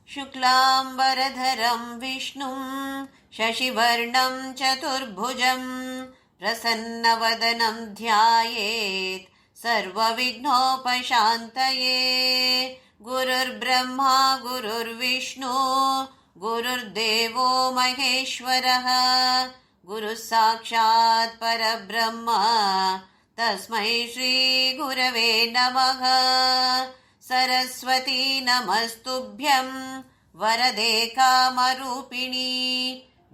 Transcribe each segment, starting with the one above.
शुक्लाम्बरधरं विष्णुं शशिवर्णं चतुर्भुजं प्रसन्नवदनं ध्यायेत् सर्वविघ्नोपशान्तये। गुरुर्ब्रह्मा गुरुर्विष्णु गुरुर्देवो महेश्वरः गुरुः साक्षात् परब्रह्म तस्मै श्रीगुरवे नमः। सरस्वती नमस्तुभ्यं वरदे कामरूपिणी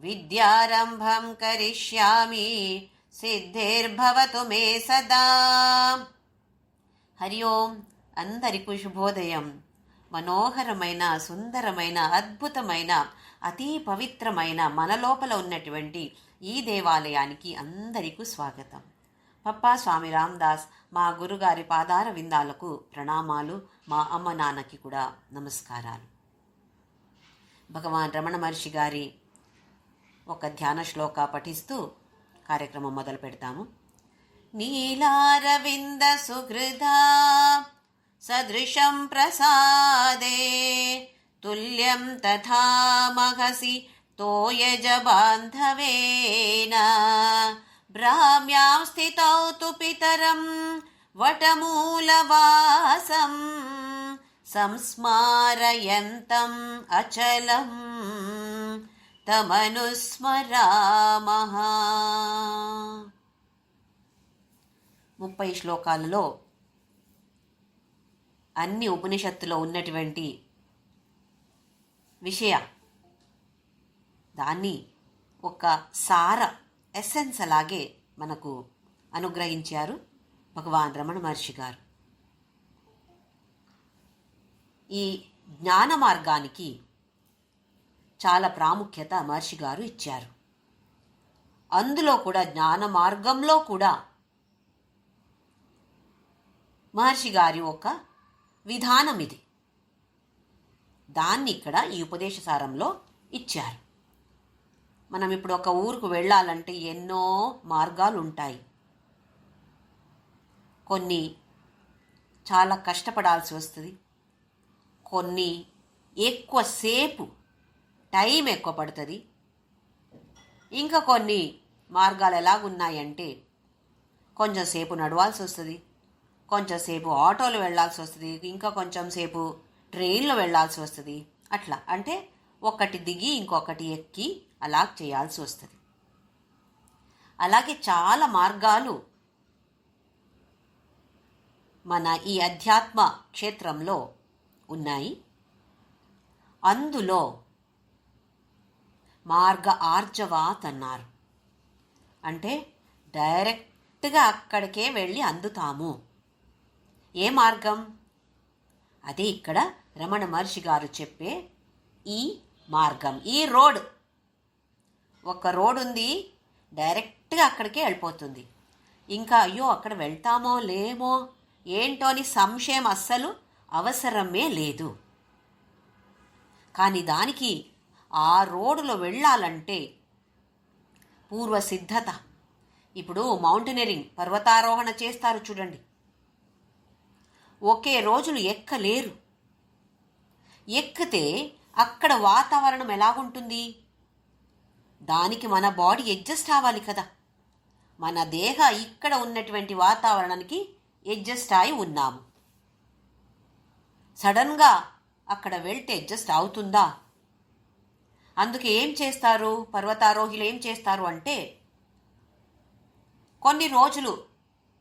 विद्यारम्भं करिष्यामि सिद्धिर्भवतु मे सदा। हरि ओं అందరికీ శుభోదయం. మనోహరమైన సుందరమైన అద్భుతమైన అతి పవిత్రమైన మన లోపల ఉన్నటువంటి ఈ దేవాలయానికి అందరికీ స్వాగతం. పప్పా స్వామి రామదాస్ మా గురుగారి పాదార విందాలకు ప్రణామాలు. మా అమ్మ నాన్నకి కూడా నమస్కారాలు. భగవాన్ రమణ మహర్షి గారి ఒక ధ్యాన శ్లోక పఠిస్తూ కార్యక్రమం మొదలు పెడతాము. నీలారవింద సుహృదా సదృశం ప్రసాదే తుల్యం తథా మహసి తోయజ బాంధవేన భ్రామ్యాం స్థితౌ తు పితరం వటమూలవాసం సంస్మారయంతం అచలం తమనుస్మరామః. 30 శ్లోకాలలో అన్ని ఉపనిషత్తులో ఉన్నటువంటి విషయ దాన్ని ఒక సార ఎసెన్స్ అలాగే మనకు అనుగ్రహించారు భగవాన్ రమణ మహర్షి గారు. ఈ జ్ఞాన మార్గానికి చాలా ప్రాముఖ్యత మహర్షి గారు ఇచ్చారు. అందులో కూడా జ్ఞాన మార్గంలో కూడా మహర్షి గారి ఒక విధానం ఇది. దాన్ని ఇక్కడ ఈ ఉపదేశ సారంలో ఇచ్చారు. మనం ఇప్పుడు ఒక ఊరుకు వెళ్ళాలంటే ఎన్నో మార్గాలు ఉంటాయి. కొన్ని చాలా కష్టపడాల్సి వస్తుంది, కొన్ని ఎక్కువసేపు టైం ఎక్కువ పడుతుంది, ఇంకా కొన్ని మార్గాలు ఎలాగున్నాయంటే కొంచెం సేపు నడవాల్సి వస్తుంది, కొంచెం సేపు ఆటోలో వెళ్ళాల్సి వస్తుంది, ఇంకా కొంచెం సేపు ట్రైన్లో వెళ్ళాల్సి వస్తుంది. అట్లా అంటే ఒకటి దిగి ఇంకొకటి ఎక్కి అలా చేయాల్సి వస్తుంది. అలాగే చాలా మార్గాలు మన ఈ అధ్యాత్మ క్షేత్రంలో ఉన్నాయి. అందులో మార్గ ఆర్జవాత్ అన్నారు. అంటే డైరెక్ట్గా అక్కడికే వెళ్ళి అందుతాము. ఏ మార్గం? అదే ఇక్కడ రమణ మహర్షి గారు చెప్పే ఈ మార్గం, ఈ రోడ్. ఒక రోడ్ ఉంది, డైరెక్ట్గా అక్కడికే వెళ్ళిపోతుంది. ఇంకా అయ్యో అక్కడ వెళ్తామో లేమో ఏంటో అని సంశయం అస్సలు అవసరమే లేదు. కానీ దానికి ఆ రోడ్డులో వెళ్ళాలంటే పూర్వ సిద్ధత. ఇప్పుడు మౌంటైనరింగ్ పర్వతారోహణ చేస్తారు చూడండి, ఒకే రోజులు ఎక్కలేరు. ఎక్కితే అక్కడ వాతావరణం ఎలాగుంటుంది? దానికి మన బాడీ అడ్జస్ట్ అవ్వాలి కదా. మన దేహ ఇక్కడ ఉన్నటువంటి వాతావరణానికి అడ్జస్ట్ అయి ఉన్నాము. సడన్గా అక్కడ వెళ్తే అడ్జస్ట్ అవుతుందా? అందుకే ఏం చేస్తారు పర్వతారోహిలు? ఏం చేస్తారు అంటే కొన్ని రోజులు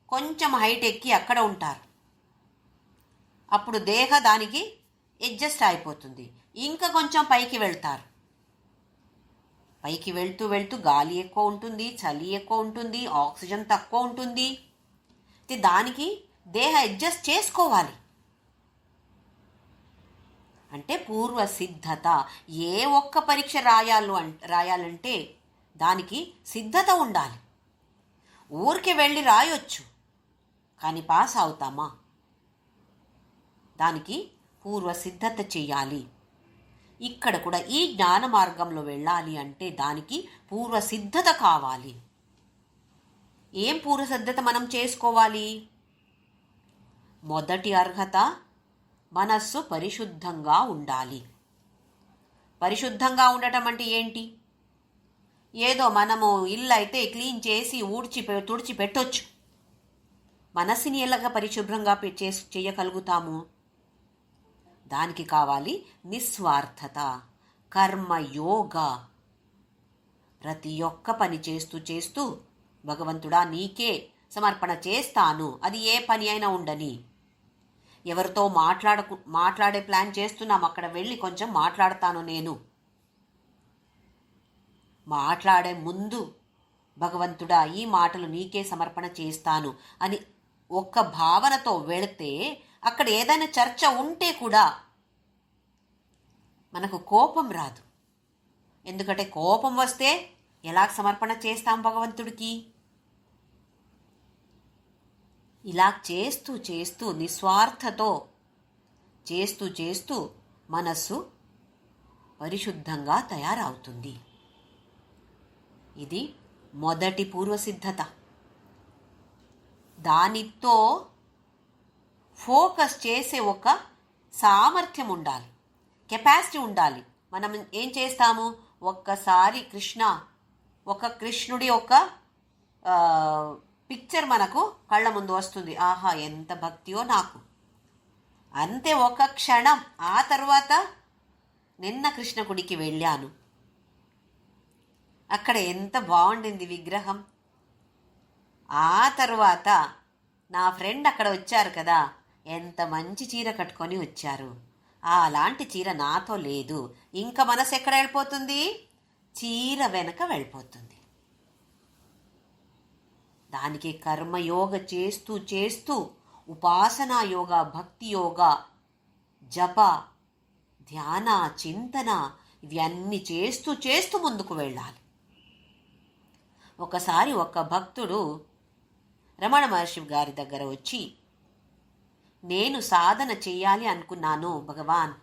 కొంచెం హైట్ ఎక్కి అక్కడ ఉంటారు. అప్పుడు దేహ దానికి అడ్జస్ట్ అయిపోతుంది. ఇంకా కొంచెం పైకి వెళ్తారు. పైకి వెళ్తూ వెళ్తూ గాలి ఎక్కువ ఉంటుంది, చలి ఎక్కువ ఉంటుంది, ఆక్సిజన్ తక్కువ ఉంటుంది. దానికి దేహ అడ్జస్ట్ చేసుకోవాలి. అంటే పూర్వ సిద్ధత. ఏ ఒక్క పరీక్ష రాయాలంటే దానికి సిద్ధత ఉండాలి. ఊరికి వెళ్ళి రాయొచ్చు, కానీ పాస్ అవుతామా? దానికి పూర్వ సిద్ధత చెయ్యాలి. ఇక్కడ కూడా ఈ జ్ఞాన మార్గంలో వెళ్ళాలి అంటే దానికి పూర్వ సిద్ధత కావాలి. ఏం పూర్వ సిద్ధత మనం చేసుకోవాలి? మొదటి అర్హత, మనస్సు పరిశుద్ధంగా ఉండాలి. పరిశుద్ధంగా ఉండటం అంటే ఏంటి? ఏదో మనము ఇల్లు అయితే క్లీన్ చేసి తుడిచి పెట్టొచ్చు. మనస్సుని ఎలాగా పరిశుభ్రంగా చేయగలుగుతాము? దానికి కావాలి నిస్వార్థత, కర్మయోగ. ప్రతి ఒక్క పని చేస్తూ భగవంతుడా నీకే సమర్పణ చేస్తాను. అది ఏ పని అయినా ఉండని. ఎవరితో మాట్లాడే ప్లాన్ చేస్తున్నాం, అక్కడ వెళ్ళి కొంచెం మాట్లాడతాను నేను. మాట్లాడే ముందు భగవంతుడా ఈ మాటలు నీకే సమర్పణ చేస్తాను అని ఒక్క భావనతో వెళితే అక్కడ ఏదైనా చర్చ ఉంటే కూడా మనకు కోపం రాదు. ఎందుకంటే కోపం వస్తే ఎలా సమర్పణ చేస్తాం భగవంతుడికి? ఇలా చేస్తూ నిస్వార్థతో చేస్తూ మనస్సు పరిశుద్ధంగా తయారవుతుంది. ఇది మొదటి పూర్వసిద్ధత. దానితో ఫోకస్ చేసే ఒక సామర్థ్యం ఉండాలి, కెపాసిటీ ఉండాలి. మనం ఏం చేస్తాము? ఒక్కసారి కృష్ణుడి ఒక పిక్చర్ మనకు కళ్ళ ముందు వస్తుంది. ఆహా ఎంత భక్తియో నాకు. అంతే, ఒక క్షణం. ఆ తర్వాత నిన్న కృష్ణ గుడికి వెళ్ళాను, అక్కడ ఎంత బాగుండింది విగ్రహం. ఆ తర్వాత నా ఫ్రెండ్ అక్కడ వచ్చారు కదా, ఎంత మంచి చీర కట్టుకొని వచ్చారు. అలాంటి చీర నాతో లేదు. ఇంకా మనసు ఎక్కడ వెళ్ళిపోతుంది? చీర వెనక వెళ్ళిపోతుంది. దానికి కర్మయోగ చేస్తూ ఉపాసనా యోగ, భక్తి యోగ, జప, ధ్యాన, చింతన ఇవన్నీ చేస్తూ ముందుకు వెళ్ళాలి. ఒకసారి ఒక భక్తుడు రమణ మహర్షి గారి దగ్గర వచ్చి, నేను సాధన చేయాలి అనుకున్నాను భగవాన్,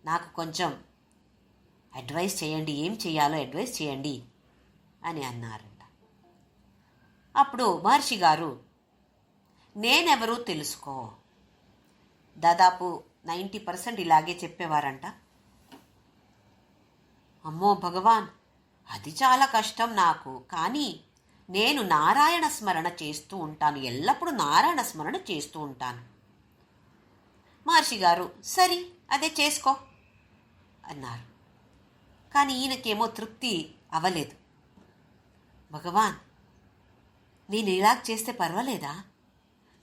నాకు కొంచెం అడ్వైస్ చేయండి, ఏం చేయాలో అడ్వైస్ చేయండి అని అన్నారంట. అప్పుడు మహర్షి గారు, నేనెవరూ తెలుసుకో, దాదాపు 90% ఇలాగే చెప్పేవారంట. అమ్మో భగవాన్, అది చాలా కష్టం నాకు. కానీ నేను నారాయణ స్మరణ చేస్తూ ఉంటాను, ఎల్లప్పుడూ నారాయణ స్మరణ చేస్తూ ఉంటాను. మహర్షి గారు, సరి అదే చేసుకో అన్నారు. కానీ ఈయనకేమో తృప్తి అవ్వలేదు. భగవాన్, నేను ఇలా చేస్తే పర్వాలేదా?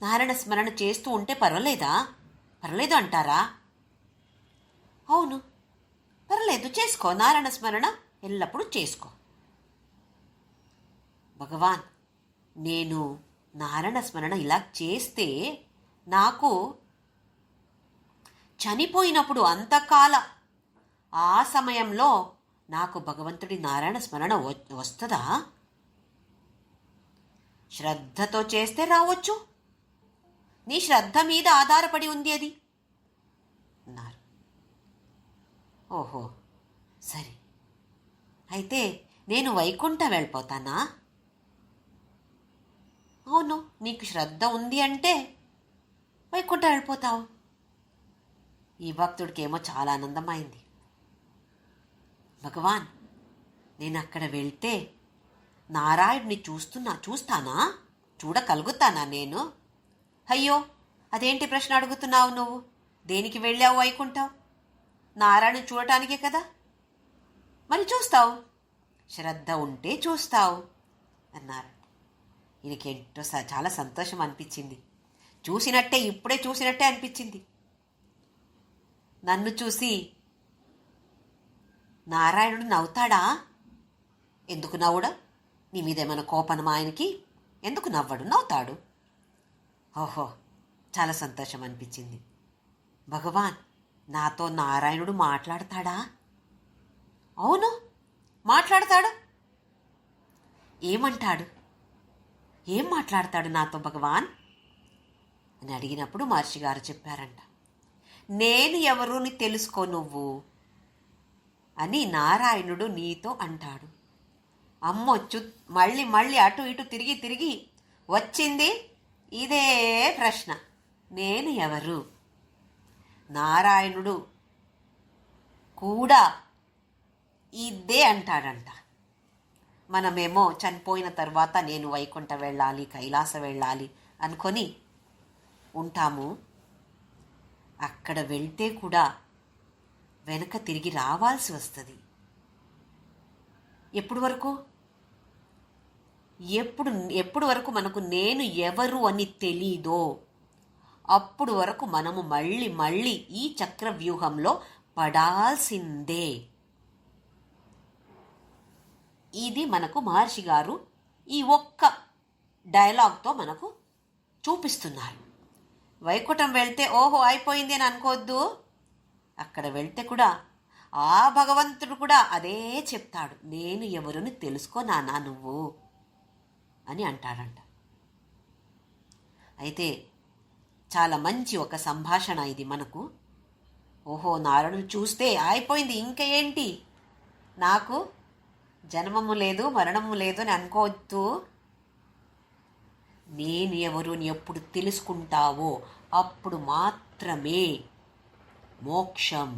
నారాయణ స్మరణ చేస్తూ ఉంటే పర్వాలేదు అంటారా? అవును, పర్లేదు, చేసుకో, నారాయణ స్మరణ ఎల్లప్పుడూ చేసుకో. భగవాన్, నేను నారాయణ స్మరణ ఇలా చేస్తే నాకు చనిపోయినప్పుడు అంతకాల ఆ సమయంలో నాకు భగవంతుడి నారాయణ స్మరణ వస్తుందా? శ్రద్ధతో చేస్తే రావచ్చు, నీ శ్రద్ధ మీద ఆధారపడి ఉంది అది అన్నారు. ఓహో సరే, అయితే నేను వైకుంఠం వెళ్ళిపోతానా? అవును, నీకు శ్రద్ధ ఉంది అంటే వైకుంఠం వెళ్ళిపోతావు. ఈ భక్తుడికి ఏమో చాలా ఆనందమైంది. భగవాన్, నేను అక్కడ వెళ్తే నారాయణుని చూస్తానా? చూడగలుగుతానా నేను? అయ్యో, అదేంటి ప్రశ్న అడుగుతున్నావు నువ్వు? దేనికి వెళ్ళావు వైకుంఠం? నారాయణ చూడటానికే కదా. మరి చూస్తావు, శ్రద్ధ ఉంటే చూస్తావు అన్నారు. ఈయనకేంటో చాలా సంతోషం అనిపించింది. ఇప్పుడే చూసినట్టే అనిపించింది. నన్ను చూసి నారాయణుడు నవ్వుతాడా? ఎందుకు నవ్వుడా? నీ మీదేమైనా కోపనమా ఆయనకి? ఎందుకు నవ్వడు? నవ్వుతాడు. ఓహో, చాలా సంతోషం అనిపించింది. భగవాన్, నాతో నారాయణుడు మాట్లాడతాడా? అవును, మాట్లాడతాడు. ఏమంటాడు? ఏం మాట్లాడతాడు నాతో భగవాన్? అని అడిగినప్పుడు మహర్షి గారు చెప్పారంట, నేను ఎవరుని తెలుసుకో నువ్వు అని నారాయణుడు నీతో అంటాడు. అమ్మో, మళ్ళీ మళ్ళీ అటు ఇటు తిరిగి తిరిగి వచ్చింది ఇదే ప్రశ్న, నేను ఎవరు? నారాయణుడు కూడా ఇదే అంటాడంట. మనమేమో చనిపోయిన తర్వాత నేను వైకుంఠ వెళ్ళాలి, కైలాస వెళ్ళాలి అనుకొని ఉంటాము. అక్కడ వెళ్తే కూడా వెనక తిరిగి రావాల్సి వస్తుంది. ఎప్పుడు వరకు మనకు నేను ఎవరు అని తెలీదో అప్పుడు వరకు మనము మళ్ళీ మళ్ళీ ఈ చక్రవ్యూహంలో పడాల్సిందే. ఇది మనకు మహర్షి గారు ఈ ఒక్క డైలాగ్తో మనకు చూపిస్తున్నారు. వైకుంఠం వెళ్తే ఓహో అయిపోయింది అని అనుకోవద్దు. అక్కడ వెళ్తే కూడా ఆ భగవంతుడు కూడా అదే చెప్తాడు, నేను ఎవరుని తెలుసుకో నానా నువ్వు అని అంటాడంట. అయితే చాలా మంచి ఒక సంభాషణ ఇది మనకు. ఓహో, నారాయణుడు చూస్తే అయిపోయింది, ఇంకా ఏంటి, నాకు జన్మము లేదు మరణము లేదు అని అనుకోవద్దు. నేను ఎవరుని ఎప్పుడు తెలుసుకుంటావో అప్పుడు మాత్రమే మోక్షం,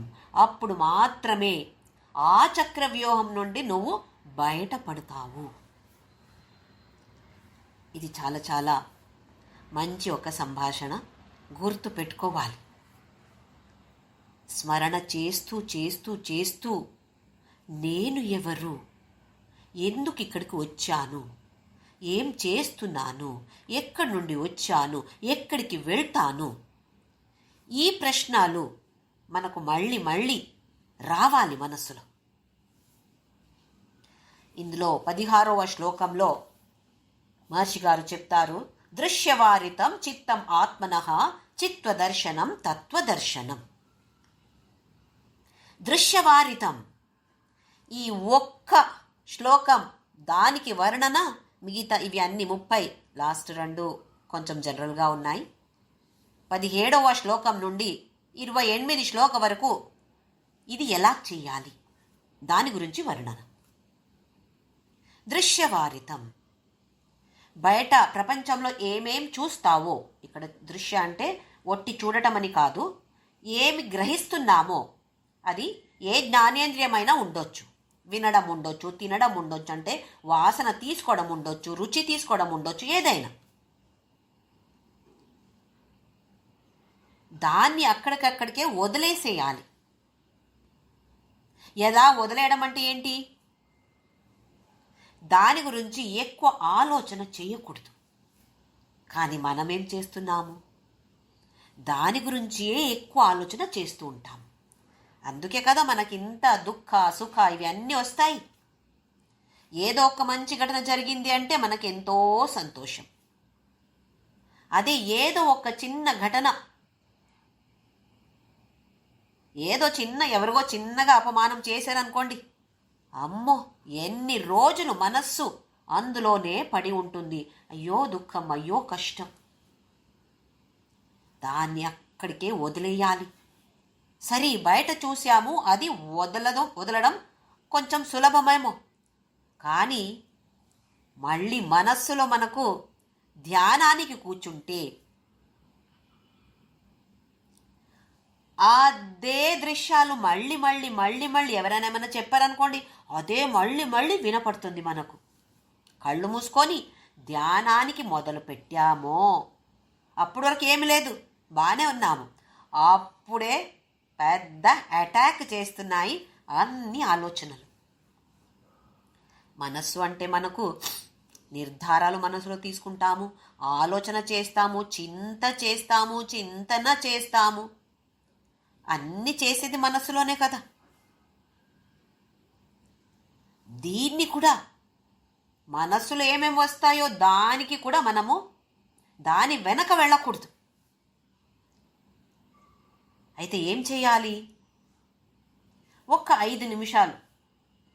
అప్పుడు మాత్రమే ఆ చక్రవ్యూహం నుండి నువ్వు బయటపడతావు. ఇది చాలా చాలా మంచి ఒక సంభాషణ, గుర్తు పెట్టుకోవాలి. స్మరణ చేస్తూ చేస్తూ చేస్తూ నేను ఎవరు, ఎందుకు ఇక్కడికి వచ్చాను, ఏం చేస్తున్నాను, ఎక్కడి నుండి వచ్చాను, ఎక్కడికి వెళ్తాను, ఈ ప్రశ్నలు మనకు మళ్ళీ మళ్ళీ రావాలి మనస్సులో. ఇందులో 16వ శ్లోకంలో మహర్షి గారు చెప్తారు, దృశ్యవారితం చిత్తం ఆత్మనః చిత్వదర్శనం తత్వదర్శనం. దృశ్యవారితం ఈ ఒక్క శ్లోకం, దానికి వర్ణన. మిగతా ఇవి అన్ని 30, లాస్ట్ 2 కొంచెం జనరల్గా ఉన్నాయి. 17వ శ్లోకం నుండి 28 శ్లోకం వరకు ఇది ఎలా చేయాలి దాని గురించి వర్ణన. దృశ్యవారితం, బయట ప్రపంచంలో ఏమేం చూస్తావో, ఇక్కడ దృశ్య అంటే ఒట్టి చూడటం అని కాదు, ఏమి గ్రహిస్తున్నామో అది ఏ జ్ఞానేంద్రియమైనా ఉండొచ్చు. వినడం ఉండొచ్చు, తినడం ఉండొచ్చు, అంటే వాసన తీసుకోవడం ఉండొచ్చు, రుచి తీసుకోవడం ఉండొచ్చు, ఏదైనా. దాన్ని అక్కడికక్కడికే వదిలేసేయాలి. ఎలా వదిలేయడం అంటే ఏంటి? దాని గురించి ఎక్కువ ఆలోచన చేయకూడదు. కానీ మనమేం చేస్తున్నాము? దాని గురించే ఎక్కువ ఆలోచన చేస్తూ ఉంటాము. అందుకే కదా మనకి ఇంత దుఃఖ సుఖ ఇవి అన్నీ వస్తాయి. ఏదో ఒక మంచి ఘటన జరిగింది అంటే మనకి ఎంతో సంతోషం. అదే ఏదో ఒక చిన్న ఘటన, ఏదో ఎవరిగో చిన్నగా అపమానం చేశారనుకోండి, అమ్మో ఎన్ని రోజులు మనస్సు అందులోనే పడి ఉంటుంది. అయ్యో దుఃఖం, అయ్యో కష్టం. దాన్ని అక్కడికే వదిలేయాలి. సరే, బయట చూసాము, అది వదలడం కొంచెం సులభమేమో, కానీ మళ్ళీ మనస్సులో మనకు ధ్యానానికి కూర్చుంటే అదే దృశ్యాలు మళ్ళీ మళ్ళీ మళ్ళీ మళ్ళీ ఎవరైనా ఏమైనా చెప్పారనుకోండి, అదే మళ్ళీ మళ్ళీ వినపడుతుంది మనకు. కళ్ళు మూసుకొని ధ్యానానికి మొదలు పెట్టామో, అప్పటి వరకు ఏమి లేదు, బాగానే ఉన్నాము, అప్పుడే పెద్ద అటాక్ చేస్తున్నాయి అన్ని ఆలోచనలు. మనస్సు అంటే మనకు నిర్ధారాలు మనసులో తీసుకుంటాము, ఆలోచన చేస్తాము, చింతన చేస్తాము, అన్ని చేసేది మనస్సులోనే కదా. దీన్ని కూడా మనస్సులో ఏమేమి వస్తాయో దానికి కూడా మనము దాని వెనక వెళ్ళకూడదు. అయితే ఏం చేయాలి? ఒక్క 5 నిమిషాలు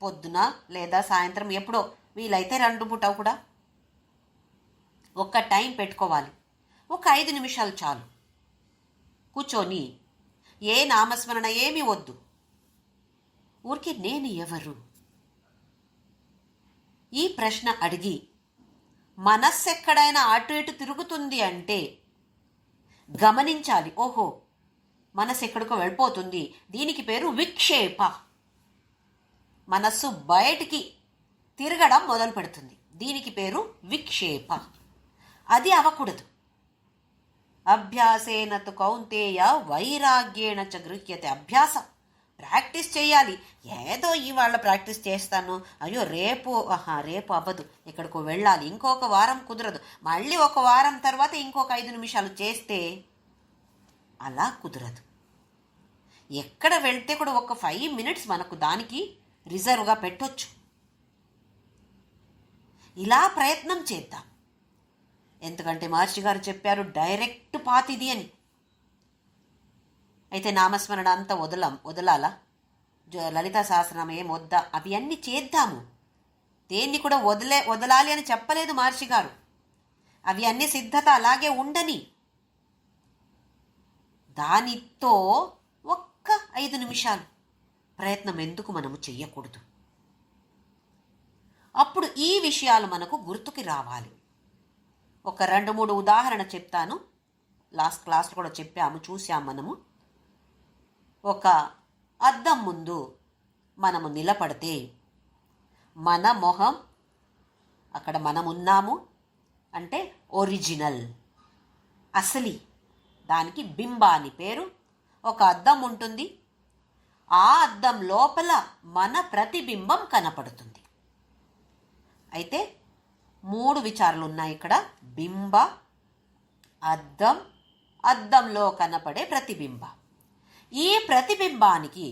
పొద్దున లేదా సాయంత్రం ఎప్పుడో వీలైతే 2 పూట కూడా ఒక్క టైం పెట్టుకోవాలి. ఒక 5 నిమిషాలు చాలు. కూర్చొని ఏ నామస్మరణ ఏమీ వద్దు. ఊరికే నేను ఎవరు, ఈ ప్రశ్న అడిగి మనస్సు ఎక్కడైనా అటు ఇటు తిరుగుతుంది అంటే గమనించాలి. ఓహో, మనస్సు ఎక్కడికో వెళ్ళిపోతుంది, దీనికి పేరు విక్షేప. మనస్సు బయటికి తిరగడం మొదలు పెడుతుంది, దీనికి పేరు విక్షేప. అది అవ్వకూడదు. అభ్యాసేన తు కౌంతేయ వైరాగ్యేణ చ గృహ్యతే. అభ్యాసం, ప్రాక్టీస్ చేయాలి. ఏదో ఇవాళ ప్రాక్టీస్ చేస్తాను, అయ్యో రేపు అవ్వదు, ఎక్కడికో వెళ్ళాలి, ఇంకొక వారం కుదరదు, మళ్ళీ ఒక వారం తర్వాత ఇంకొక 5 నిమిషాలు చేస్తే అలా కుదరదు. ఎక్కడ వెళ్తే కూడా ఒక 5 మినిట్స్ మనకు దానికి రిజర్వ్గా పెట్టొచ్చు. ఇలా ప్రయత్నం చేద్దాం. ఎందుకంటే మహర్షి గారు చెప్పారు డైరెక్ట్ పాత్ ఇది అని. అయితే నామస్మరణ అంతా వదలాలా? లలితా సహస్రనామం ఏం వద్దా? అవి అన్నీ చేద్దాము. దేన్ని కూడా వదలాలి అని చెప్పలేదు మహర్షి గారు. అవి అన్ని సిద్ధత అలాగే ఉండని. దానితో ఒక్క 5 నిమిషాలు ప్రయత్నం ఎందుకు మనము చెయ్యకూడదు? అప్పుడు ఈ విషయాలు మనకు గుర్తుకి రావాలి. ఒక 2-3 ఉదాహరణ చెప్తాను. లాస్ట్ క్లాస్లో కూడా చెప్పాము, చూసాము మనము. ఒక అద్దం ముందు మనము నిలబడితే మన మొహం, అక్కడ మనం ఉన్నాము అంటే ఒరిజినల్, అసలి, దానికి బింబ అని పేరు. ఒక అద్దం ఉంటుంది, ఆ అద్దం లోపల మన ప్రతిబింబం కనపడుతుంది. అయితే 3 విచారాలు ఉన్నాయి ఇక్కడ: బింబ, అద్దం, అద్దంలో కనపడే ప్రతిబింబ. ఈ ప్రతిబింబానికి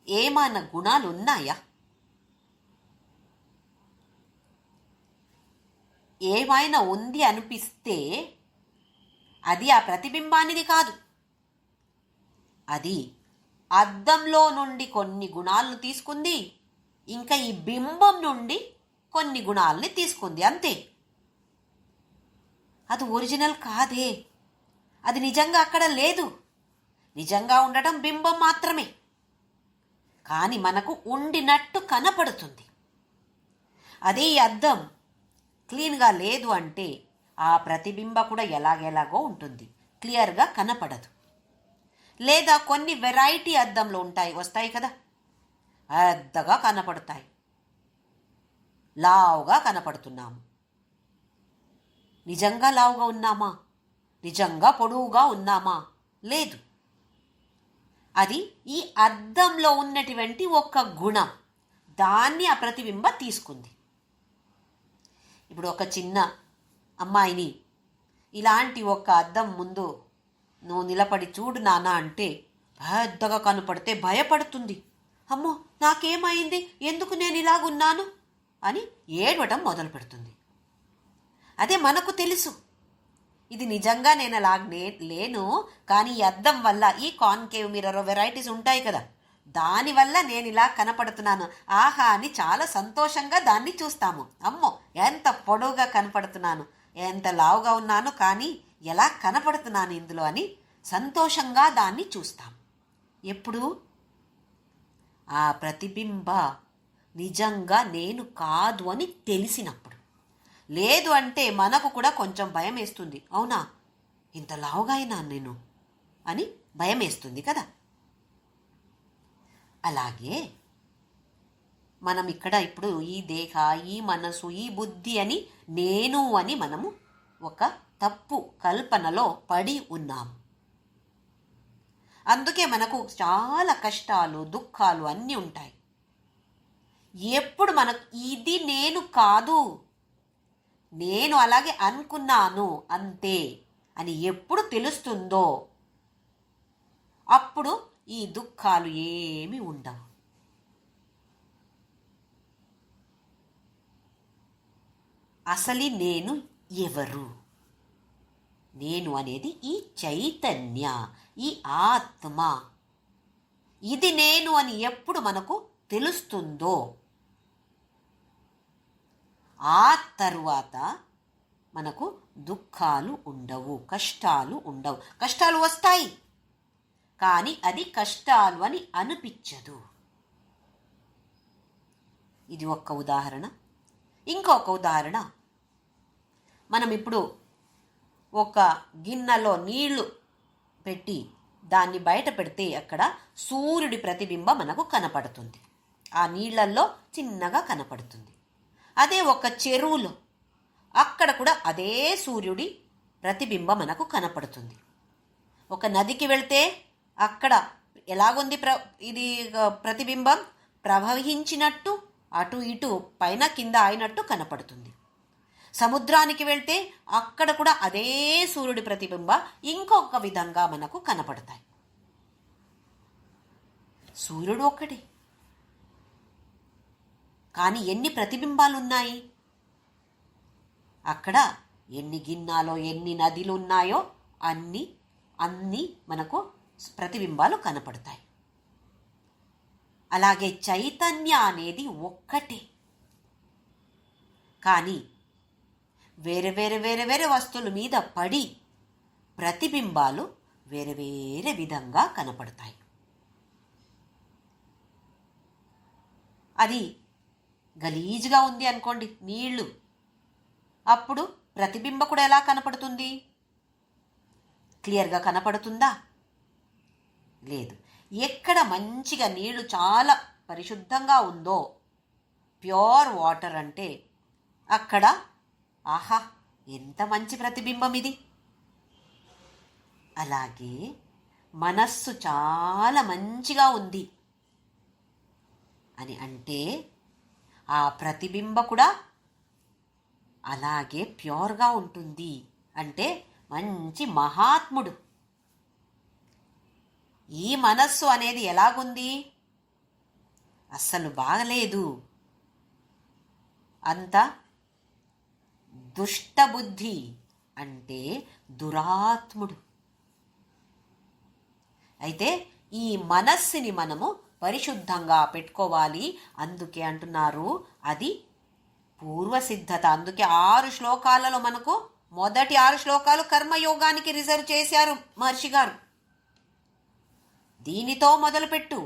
ఏమైనా గుణాలు ఉన్నాయా? ఏమైనా ఉంది అనిపిస్తే అది ఆ ప్రతిబింబానిది కాదు. అది అద్దంలో నుండి కొన్ని గుణాలను తీసుకుంది, ఇంకా ఈ బింబం నుండి కొన్ని గుణాలని తీసుకుంది, అంతే. అది ఒరిజినల్ కాదే, అది నిజంగా అక్కడ లేదు. నిజంగా ఉండటం బింబం మాత్రమే, కానీ మనకు ఉండినట్టు కనపడుతుంది. అదే ఈ అద్దం క్లీన్గా లేదు అంటే ఆ ప్రతిబింబ కూడా ఎలాగెలాగో ఉంటుంది, క్లియర్గా కనపడదు. లేదా కొన్ని వెరైటీ అద్దంలో వస్తాయి కదా, పెద్దగా కనపడతాయి, లావుగా కనపడుతున్నాము. నిజంగా లావుగా ఉన్నామా? నిజంగా పొడవుగా ఉన్నామా? లేదు. అది ఈ అద్దంలో ఉన్నటువంటి ఒక గుణం, దాన్ని ఆ ప్రతిబింబ తీసుకుంది. ఇప్పుడు ఒక చిన్న అమ్మాయిని ఇలాంటి ఒక అద్దం ముందు నువ్వు నిలబడి చూడు నాన్న అంటే పెద్దగా కనపడితే భయపడుతుంది. అమ్మో నాకేమైంది, ఎందుకు నేను ఇలాగున్నాను అని ఏడవటం మొదలు పెడుతుంది. అదే మనకు తెలుసు, ఇది నిజంగా నేను అలాగనే లేను, కానీ ఈ అద్దం వల్ల, ఈ కాన్కేవ్ మిర్రర్ వెరైటీస్ ఉంటాయి కదా, దానివల్ల నేను ఇలా కనపడుతున్నాను, ఆహా అని చాలా సంతోషంగా దాన్ని చూస్తాము. అమ్మో ఎంత పొడవుగా కనపడుతున్నాను, ఎంత లావుగా ఉన్నాను, కానీ ఎలా కనపడుతున్నాను ఇందులో అని సంతోషంగా దాన్ని చూస్తాం. ఎప్పుడు ఆ ప్రతిబింబ నిజంగా నేను కాదు అని తెలిసినప్పుడు. లేదు అంటే మనకు కూడా కొంచెం భయం వేస్తుంది. అవునా, ఇంత లావుగా అయినా నేను అని భయం వేస్తుంది కదా. అలాగే మనం ఇక్కడ ఇప్పుడు ఈ దేహ, ఈ మనసు, ఈ బుద్ధి అని నేను అని మనము ఒక తప్పు కల్పనలో పడి ఉన్నాము. అందుకే మనకు చాలా కష్టాలు, దుఃఖాలు అన్నీ ఉంటాయి. ఎప్పుడు మనకు ఇది నేను కాదు, నేను అలాగే అనుకున్నాను అంతే అని ఎప్పుడు తెలుస్తుందో అప్పుడు ఈ దుఃఖాలు ఏమీ ఉండవు. అసలు నేను ఎవరు? నేను అనేది ఈ చైతన్య, ఈ ఆత్మ. ఇది నేను అని ఎప్పుడు మనకు తెలుస్తుందో ఆ తరువాత మనకు దుఃఖాలు ఉండవు, కష్టాలు ఉండవు. కష్టాలు వస్తాయి, కానీ అది కష్టాలు అని అనిపించదు. ఇది ఒక్క ఉదాహరణ. ఇంకొక ఉదాహరణ, మనం ఇప్పుడు ఒక గిన్నెలో నీళ్లు పెట్టి దాన్ని బయట పెడితే అక్కడ సూర్యుడి ప్రతిబింబం మనకు కనపడుతుంది. ఆ నీళ్లల్లో చిన్నగా కనపడుతుంది. అదే ఒక చెరువులో, అక్కడ కూడా అదే సూర్యుడి ప్రతిబింబం మనకు కనపడుతుంది. ఒక నదికి వెళ్తే అక్కడ ఎలాగుంది ఇది ప్రతిబింబం, ప్రవహించినట్టు అటు ఇటు పైన కింద అయినట్టు కనపడుతుంది. సముద్రానికి వెళ్తే అక్కడ కూడా అదే సూర్యుడి ప్రతిబింబ ఇంకొక విధంగా మనకు కనపడతాయి. సూర్యుడు ఒక్కటే, కానీ ఎన్ని ప్రతిబింబాలు ఉన్నాయి? అక్కడ ఎన్ని గిన్నాలో ఎన్ని నదులు ఉన్నాయో అన్ని మనకు ప్రతిబింబాలు కనపడతాయి. అలాగే చైతన్య అనేది ఒక్కటే, కానీ వేరే వేరే వేరే వేరే వస్తువుల మీద పడి ప్రతిబింబాలు వేరే వేరే విధంగా కనపడతాయి. అది గలీజ్గా ఉంది అనుకోండి నీళ్లు, అప్పుడు ప్రతిబింబం కూడా ఎలా కనపడుతుంది? క్లియర్గా కనపడుతుందా? లేదు. ఎక్కడ మంచిగా నీళ్లు చాలా పరిశుద్ధంగా ఉందో, ప్యూర్ వాటర్ అంటే అక్కడ ఆహా ఎంత మంచి ప్రతిబింబం ఇది. అలాగే మనస్సు చాలా మంచిగా ఉంది అని అంటే ఆ ప్రతిబింబం కూడా అలాగే ప్యూర్గా ఉంటుంది. అంటే మంచి మహాత్ముడు. ఈ మనస్సు అనేది ఎలాగుంది? అస్సలు బాగలేదు. అంత దుష్టబుద్ధి, అంటే దురాత్ముడు. అయితే ఈ మనస్సుని మనము పరిశుద్ధంగా పెట్టుకోవాలి. అందుకే అంటున్నారు అది పూర్వసిద్ధత. అందుకే 6 శ్లోకాలలో మనకు మొదటి 6 శ్లోకాలు కర్మయోగానికి రిజర్వ్ చేశారు మహర్షి గారు. దీనితో మొదలుపెట్టు.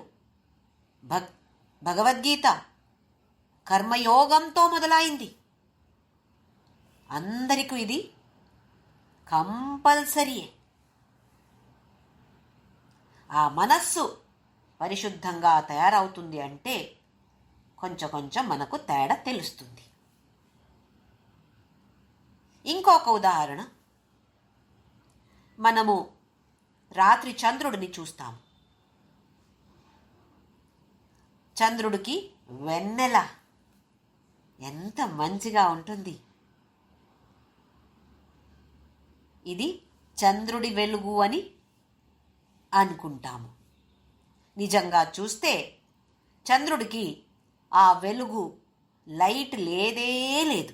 భగవద్గీత కర్మయోగంతో మొదలైంది. అందరికీ ఇది కంపల్సరీయే. ఆ మనస్సు పరిశుద్ధంగా తయారవుతుంది అంటే కొంచెం కొంచెం మనకు తేడా తెలుస్తుంది. ఇంకొక ఉదాహరణ, మనము రాత్రి చంద్రుడిని చూస్తాము. చంద్రుడికి వెన్నెల ఎంత మంచిగా ఉంటుంది. ఇది చంద్రుడి వెలుగు అని అనుకుంటాము. నిజంగా చూస్తే చంద్రుడికి ఆ వెలుగు లైట్ లేదే లేదు.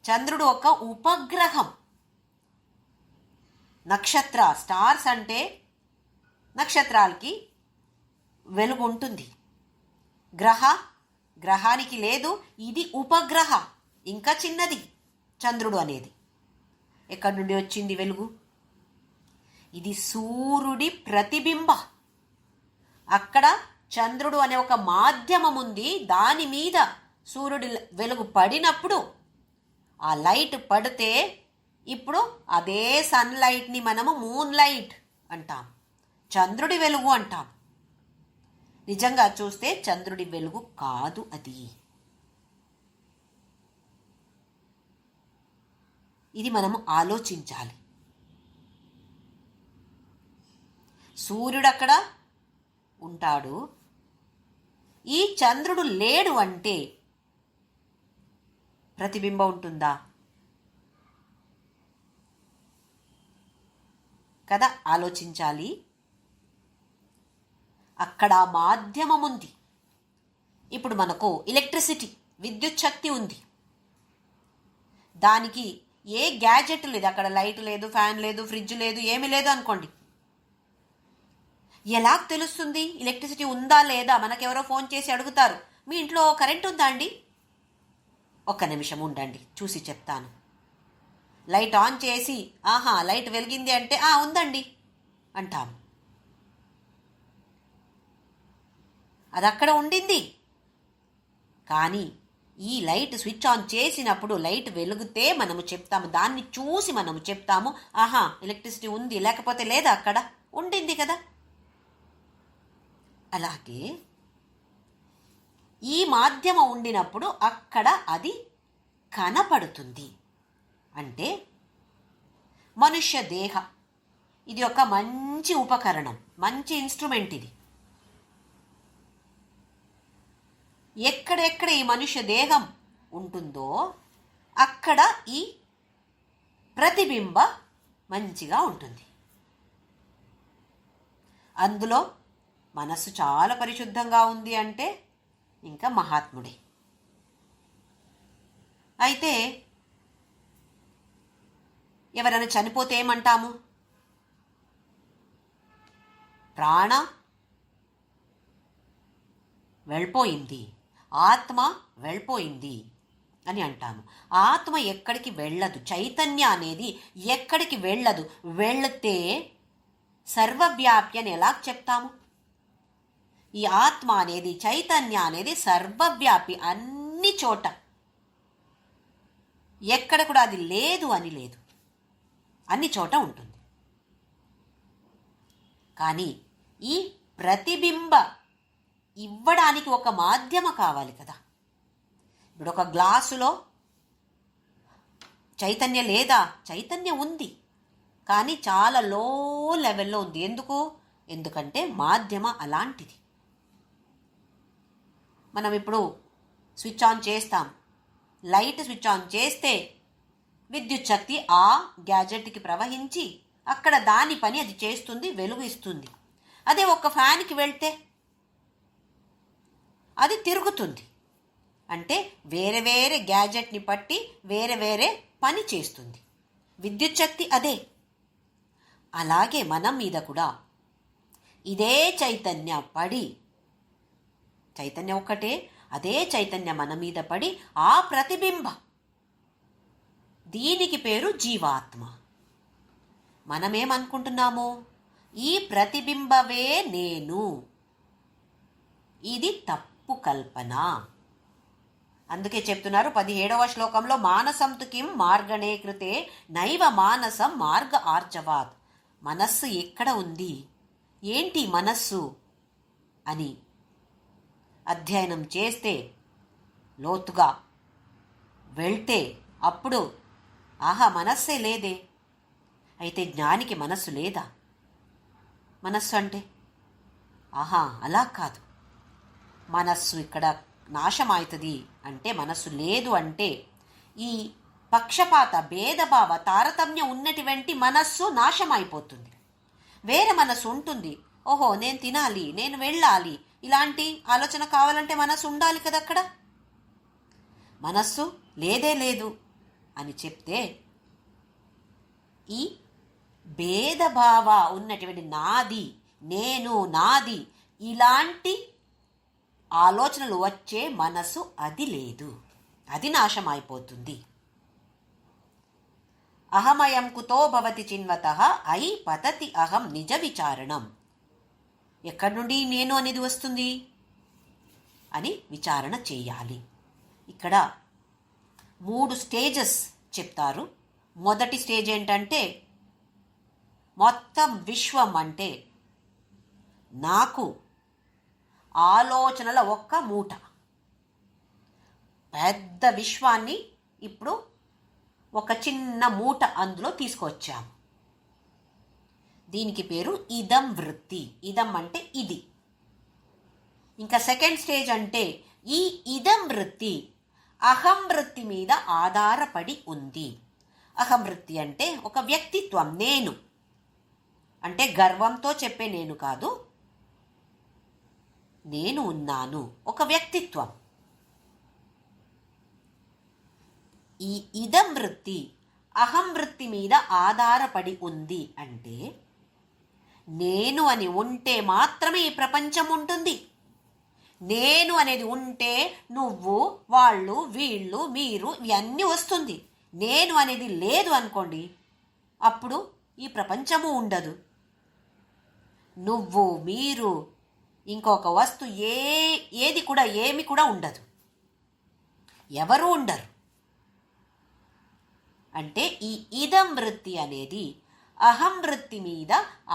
చంద్రుడు ఒక ఉపగ్రహం. స్టార్స్ అంటే నక్షత్రాలకి వెలుగు ఉంటుంది. గ్రహానికి లేదు. ఇది ఉపగ్రహ, ఇంకా చిన్నది చంద్రుడు అనేది. ఎక్కడి నుండి వచ్చింది వెలుగు? ఇది సూర్యుడి ప్రతిబింబ. అక్కడ చంద్రుడు అనే ఒక మాధ్యమం ఉంది. దాని మీద సూర్యుడి వెలుగు పడినప్పుడు ఆ లైట్ పడితే ఇప్పుడు అదే సన్లైట్ని మనము మూన్ లైట్ అంటాం, చంద్రుడి వెలుగు అంటాం. నిజంగా చూస్తే చంద్రుడి వెలుగు కాదు అది. ఇది మనము ఆలోచించాలి. సూర్యుడు అక్కడ ఉంటాడు, ఈ చంద్రుడు లేడు అంటే ప్రతిబింబం ఉంటుందా? కదా, ఆలోచించాలి. అక్కడ మాధ్యమం ఉంది. ఇప్పుడు మనకు ఎలక్ట్రిసిటీ, విద్యుత్ శక్తి ఉంది. దానికి ఏ గ్యాజెట్ లేదు, అక్కడ లైట్ లేదు, ఫ్యాన్ లేదు, ఫ్రిడ్జ్ లేదు, ఏమీ లేదు అనుకోండి. ఎలా తెలుస్తుంది ఎలక్ట్రిసిటీ ఉందా లేదా? మనకెవరో ఫోన్ చేసి అడుగుతారు, మీ ఇంట్లో కరెంట్ ఉందా అండి? ఒక్క నిమిషం ఉండండి, చూసి చెప్తాను. లైట్ ఆన్ చేసి ఆహా లైట్ వెలిగింది అంటే ఉందండి అంటాం. అది అక్కడ ఉండింది. కానీ ఈ లైట్ స్విచ్ ఆన్ చేసినప్పుడు లైట్ వెలిగితే మనము చెప్తాము, దాన్ని చూసి మనము చెప్తాము ఆహా ఎలక్ట్రిసిటీ ఉంది, లేకపోతే లేదా అక్కడ ఉండింది కదా. అలాగే ఈ మాధ్యమం ఉండినప్పుడు అక్కడ అది కనపడుతుంది. అంటే మనుష్య దేహ ఇది ఒక మంచి ఉపకరణం, మంచి ఇన్స్ట్రుమెంట్. ఇది ఎక్కడెక్కడ ఈ మనుష్య దేహం ఉంటుందో అక్కడ ఈ ప్రతిబింబ మంచిగా ఉంటుంది. అందులో మనస్సు చాలా పరిశుద్ధంగా ఉంది అంటే ఇంకా మహాత్ముడే. అయితే ఎవరైనా చనిపోతే ఏమంటాము? ప్రాణ వెళ్ళిపోయింది, ఆత్మ వెళ్ళిపోయింది అని అంటాము. ఆత్మ ఎక్కడికి వెళ్ళదు, చైతన్య అనేది ఎక్కడికి వెళ్ళదు. వెళితే సర్వవ్యాప్తి అని ఎలా చెప్తాము? ఈ ఆత్మ అనేది, చైతన్య అనేది సర్వవ్యాపి, అన్ని చోట, ఎక్కడ కూడా అది లేదు అని లేదు, అన్ని చోట ఉంటుంది. కానీ ఈ ప్రతిబింబ ఇవ్వడానికి ఒక మాధ్యమ కావాలి కదా. ఇప్పుడు ఒక గ్లాసులో చైతన్య లేదా? చైతన్యం ఉంది, కానీ చాలా లో లెవెల్లో ఉంది. ఎందుకంటే మాధ్యమ అలాంటిది. మనం ఇప్పుడు స్విచ్ ఆన్ చేస్తాం, లైట్ స్విచ్ ఆన్ చేస్తే విద్యుత్ శక్తి ఆ గ్యాజెట్కి ప్రవహించి అక్కడ దాని పని అది చేస్తుంది, వెలుగు ఇస్తుంది. అదే ఒక ఫ్యాన్కి వెళ్తే అది తిరుగుతుంది, అంటే వేరే వేరే గ్యాజెట్ని పట్టి వేరే వేరే పని చేస్తుంది. విద్యుత్ శక్తి అదే. అలాగే మనం మీద కూడా ఇదే చైతన్య పడి, చైతన్యం ఒక్కటే, అదే చైతన్యం మన మీద పడి ఆ ప్రతిబింబ, దీనికి పేరు జీవాత్మ. మనమేమనుకుంటున్నాము? ఈ ప్రతిబింబవే నేను. ఇది తప్పు కల్పన. అందుకే చెప్తున్నారు 17వ శ్లోకంలో, మానసం తు కిం మార్గణే కృతే నైవ మానసం మార్గ ఆర్జవాత్. మనస్సు ఎక్కడ ఉంది, ఏంటి మనస్సు అని అధ్యయనం చేస్తే, లోతుగా వెళ్తే అప్పుడు మనస్సే లేదే. అయితే జ్ఞానికి మనస్సు లేదా? మనస్సు అంటే అలా కాదు. మనస్సు ఇక్కడ నాశమవుతుంది అంటే, మనస్సు లేదు అంటే ఈ పక్షపాత భేదభావ తారతమ్యం ఉన్నటువంటి మనస్సు నాశమైపోతుంది. వేరే మనస్సు ఉంటుంది, ఓహో నేను తినాలి, నేను వెళ్ళాలి, ఇలాంటి ఆలోచన కావాలంటే మనస్సు ఉండాలి కదా. అక్కడ మనస్సు లేదే లేదు అని చెప్తే, ఈ భేదభావ ఉన్నటువంటి నాది, నేను, నాది, ఇలాంటి ఆలోచనలు వచ్చే మనసు అది లేదు, అది నాశమైపోతుంది. అహమయం కుతో భవతి చిన్వతః ఐ పతతి అహం నిజ విచారణం. ఎక్కడి నుండి నేను అనేది వస్తుంది అని విచారణ చేయాలి. ఇక్కడ 3 స్టేజెస్ చెప్తారు. మొదటి స్టేజ్ ఏంటంటే, మొత్తం విశ్వం అంటే నాకు ఆలోచనల ఒక్క మూట. పెద్ద విశ్వాన్ని ఇప్పుడు ఒక చిన్న మూట అందులో తీసుకొచ్చాము. దీనికి పేరు ఇదం వృత్తి. ఇదం అంటే ఇది. ఇంకా సెకండ్ స్టేజ్ అంటే, ఈ ఇదం వృత్తి అహం వృత్తి మీద ఆధారపడి ఉంది. అహం వృత్తి అంటే ఒక వ్యక్తిత్వం, నేను అంటే గర్వంతో చెప్పే నేను కాదు, నేను ఉన్నాను, ఒక వ్యక్తిత్వం. ఈ ఇదం వృత్తి అహం వృత్తి మీద ఆధారపడి ఉంది అంటే, నేను అని ఉంటే మాత్రమే ఈ ప్రపంచం ఉంటుంది. నేను అనేది ఉంటే నువ్వు, వాళ్ళు, వీళ్ళు, మీరు ఇవన్నీ వస్తుంది. నేను అనేది లేదు అనుకోండి, అప్పుడు ఈ ప్రపంచము ఉండదు. నువ్వు, మీరు, ఇంకొక వస్తు ఏది కూడా ఏమి కూడా ఉండదు, ఎవరు ఉండరు. అంటే ఈ ఇదం వృత్తి అనేది అహం వృత్తి మీద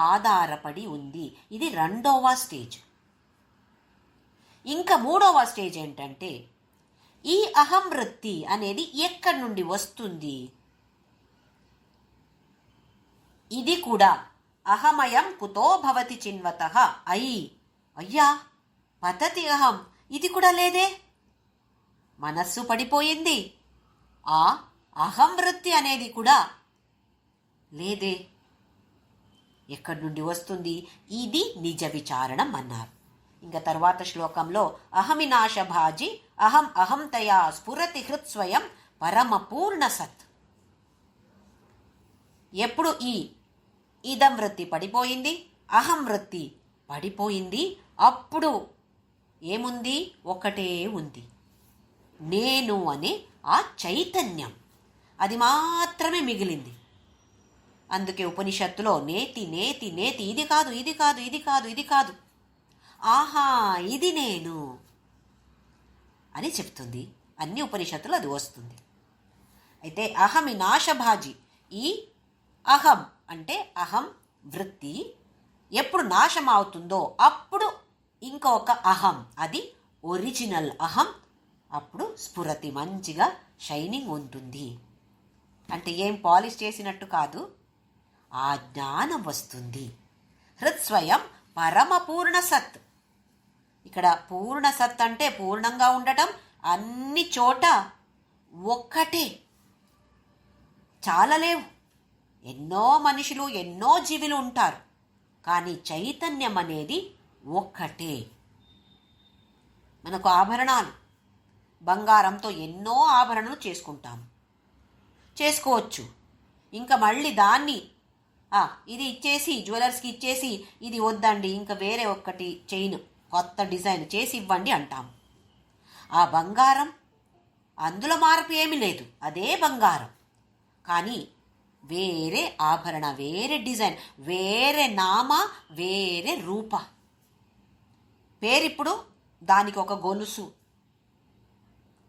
ఆధారపడి ఉంది. ఇది 2వ స్టేజ్. ఇంకా 3వ స్టేజ్ ఏంటంటే, ఈ అహం వృత్తి అనేది ఎక్కడి నుండి వస్తుంది? ఇది కూడా అహమయం కుతో భవతి చిన్వతః అయ్యా పతతి అహం, ఇది కూడా లేదే, మనస్సు పడిపోయింది, ఆ అహం వృత్తి అనేది కూడా లేదే, ఎక్కడి నుండి వస్తుంది? ఇది నిజ విచారణం అన్నారు. ఇంకా తర్వాత శ్లోకంలో అహమినాశభాజి అహం అహంతయా స్ఫురతి హృత్స్వయం పరమపూర్ణ సత్. ఎప్పుడు ఈ ఇదం వృత్తి పడిపోయింది, అహం వృత్తి పడిపోయింది, అప్పుడు ఏముంది? ఒకటే ఉంది, నేను అనే ఆ చైతన్యం, అది మాత్రమే మిగిలింది. అందుకే ఉపనిషత్తులో నేతి నేతి నేతి, ఇది కాదు, ఇది కాదు, ఇది కాదు, ఇది కాదు, ఆహా ఇది నేను అని చెప్తుంది. అన్ని ఉపనిషత్తులు అది వస్తుంది. అయితే అహమి నాశభాజి, ఈ అహం అంటే అహం వృత్తి ఎప్పుడు నాశం అవుతుందో అప్పుడు ఇంకొక అహం, అది ఒరిజినల్ అహం, అప్పుడు స్ఫురతి, మంచిగా షైనింగ్ ఉంటుంది. అంటే ఏం పాలిష్ చేసినట్టు కాదు, ఆ జ్ఞానం వస్తుంది. హృత్స్వయం పరమపూర్ణ సత్. ఇక్కడ పూర్ణ సత్ అంటే పూర్ణంగా ఉండటం, అన్ని చోట ఒక్కటే, చాలా లేవు. ఎన్నో మనుషులు, ఎన్నో జీవులు ఉంటారు, కానీ చైతన్యం అనేది ఒక్కటే. మనకు ఆభరణాలు, బంగారంతో ఎన్నో ఆభరణలు చేసుకోవచ్చు. ఇంకా మళ్ళీ దాన్ని ఇది ఇచ్చేసి, జ్యువెలర్స్కి ఇచ్చేసి, ఇది వద్దండి ఇంకా వేరే ఒక్కటి చైన్ కొత్త డిజైన్ చేసి ఇవ్వండి అంటాం. ఆ బంగారం, అందులో మార్పు ఏమీ లేదు, అదే బంగారం, కానీ వేరే ఆభరణ, వేరే డిజైన్, వేరే నామ, వేరే రూప. పేరిప్పుడు దానికి ఒక గొలుసు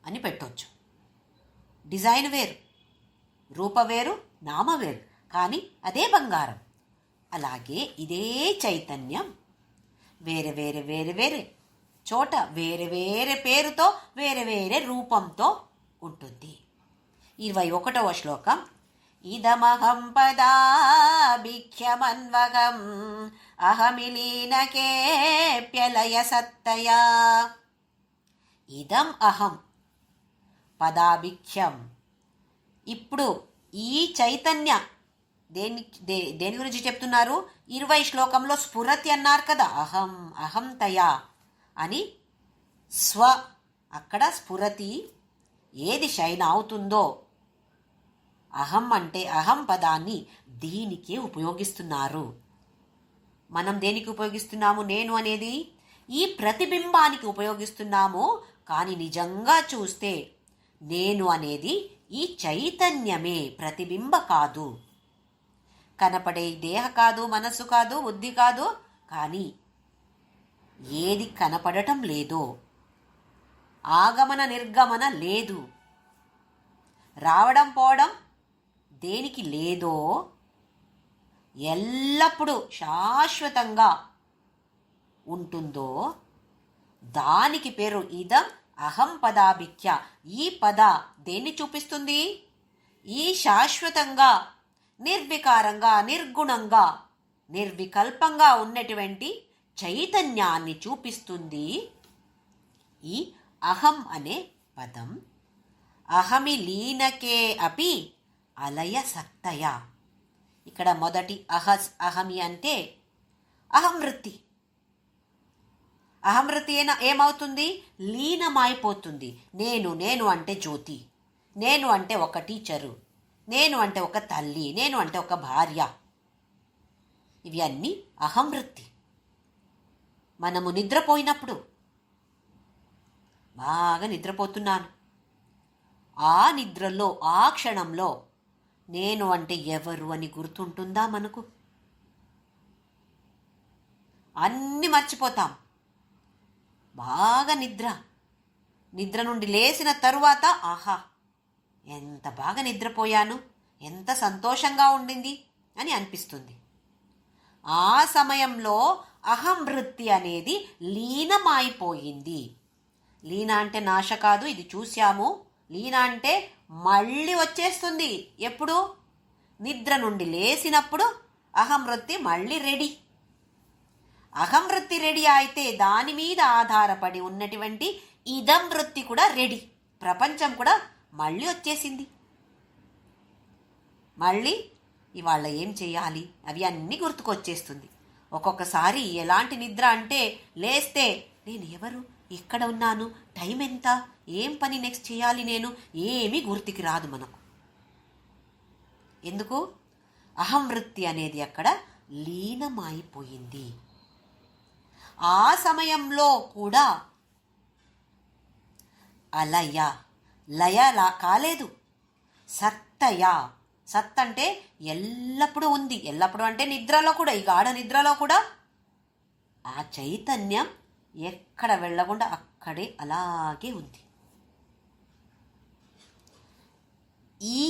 అని పెట్టవచ్చు. డిజైన్ వేరు, రూప వేరు, నామ వేరు, కానీ అదే బంగారం. అలాగే ఇదే చైతన్యం వేరే వేరే వేరే వేరే చోట వేరే వేరే పేరుతో, వేరే వేరే రూపంతో ఉంటుంది. 21వ శ్లోకం. ఇదమహం పదాభిఖ్యమన్వగం అహమిలీనకేప్యలయ సత్తయా. ఇదం అహం పదాభిఖ్యం. ఇప్పుడు ఈ చైతన్య దేని గురించి చెప్తున్నారు? 20 శ్లోకంలో స్ఫురతి అన్నారు కదా, అహం అహంతయా అని. స్వ అక్కడ స్ఫురతి ఏది షైన్ అవుతుందో, అహం అంటే అహం పదాన్ని దీనికే ఉపయోగిస్తున్నారు. మనం దేనికి ఉపయోగిస్తున్నాము? నేను అనేది ఈ ప్రతిబింబానికి ఉపయోగిస్తున్నాము. కానీ నిజంగా చూస్తే నేను అనేది ఈ చైతన్యమే, ప్రతిబింబ కాదు. కనపడే దేహ కాదు, మనస్సు కాదు, బుద్ధి కాదు. కానీ ఏది కనపడటం లేదో, ఆగమన నిర్గమన లేదు, రావడం పోవడం దేనికి లేదో, ఎల్లప్పుడూ శాశ్వతంగా ఉంటుందో, దానికి పేరు ఇదం అహం పదాభిఖ్య. ఈ పద దేన్ని చూపిస్తుంది? ఈ శాశ్వతంగా, నిర్వికారంగా, నిర్గుణంగా, నిర్వికల్పంగా ఉన్నటువంటి చైతన్యాన్ని చూపిస్తుంది ఈ అహం అనే పదం. అహమి లీనకే అపి అలయ సక్తయ. ఇక్కడ మొదటి అహమి అంటే అహం వృత్తి. అహం వృత్తి ఏమవుతుంది? లీనమైపోతుంది. నేను అంటే జ్యోతి, నేను అంటే ఒక టీచరు, నేను అంటే ఒక తల్లి, నేను అంటే ఒక భార్య. ఇవి అన్నీ అహం వృత్తి. మనము నిద్రపోయినప్పుడు, బాగా నిద్రపోతున్నాను, ఆ నిద్రలో ఆ క్షణంలో నేను అంటే ఎవరు అని గుర్తుంటుందా మనకు? అన్నీ మర్చిపోతాం. బాగా నిద్ర నుండి లేచిన తరువాత ఆహా, ఎంత బాగా నిద్రపోయాను, ఎంత సంతోషంగా ఉండింది అని అనిపిస్తుంది. ఆ సమయంలో అహం వృత్తి అనేది లీనమైపోయింది. లీన అంటే నాశ కాదు, ఇది చూశాము. లీన అంటే మళ్ళీ వచ్చేస్తుంది. ఎప్పుడు? నిద్ర నుండి లేచినప్పుడు అహం వృత్తి మళ్ళీ రెడీ. అహం వృత్తి రెడీ అయితే దాని మీద ఆధారపడి ఉన్నటువంటి ఇదం వృత్తి కూడా రెడీ. ప్రపంచం కూడా మళ్ళీ వచ్చేసింది. మళ్ళీ ఇవాళ ఏం చేయాలి అవి అన్నీ గుర్తుకొచ్చేస్తుంది. ఒక్కొక్కసారి ఎలాంటి నిద్ర అంటే లేస్తే నేను ఎవరు, ఎక్కడ ఉన్నాను, టైం ఎంత, ఏం పని నెక్స్ట్ చేయాలి, నేను ఏమీ గుర్తుకి రాదు మనకు. ఎందుకు? అహం వృత్తి అనేది అక్కడ లీనమైపోయింది. ఆ సమయంలో కూడా అలయ లయలా కాలేదు, సత్తయ. సత్ అంటే ఎల్లప్పుడూ ఉంది. ఎల్లప్పుడూ అంటే నిద్రలో కూడా, ఈ గాఢ నిద్రలో కూడా ఆ చైతన్యం ఎక్కడ వెళ్ళకుండా అక్కడే అలాగే ఉంది. ఈ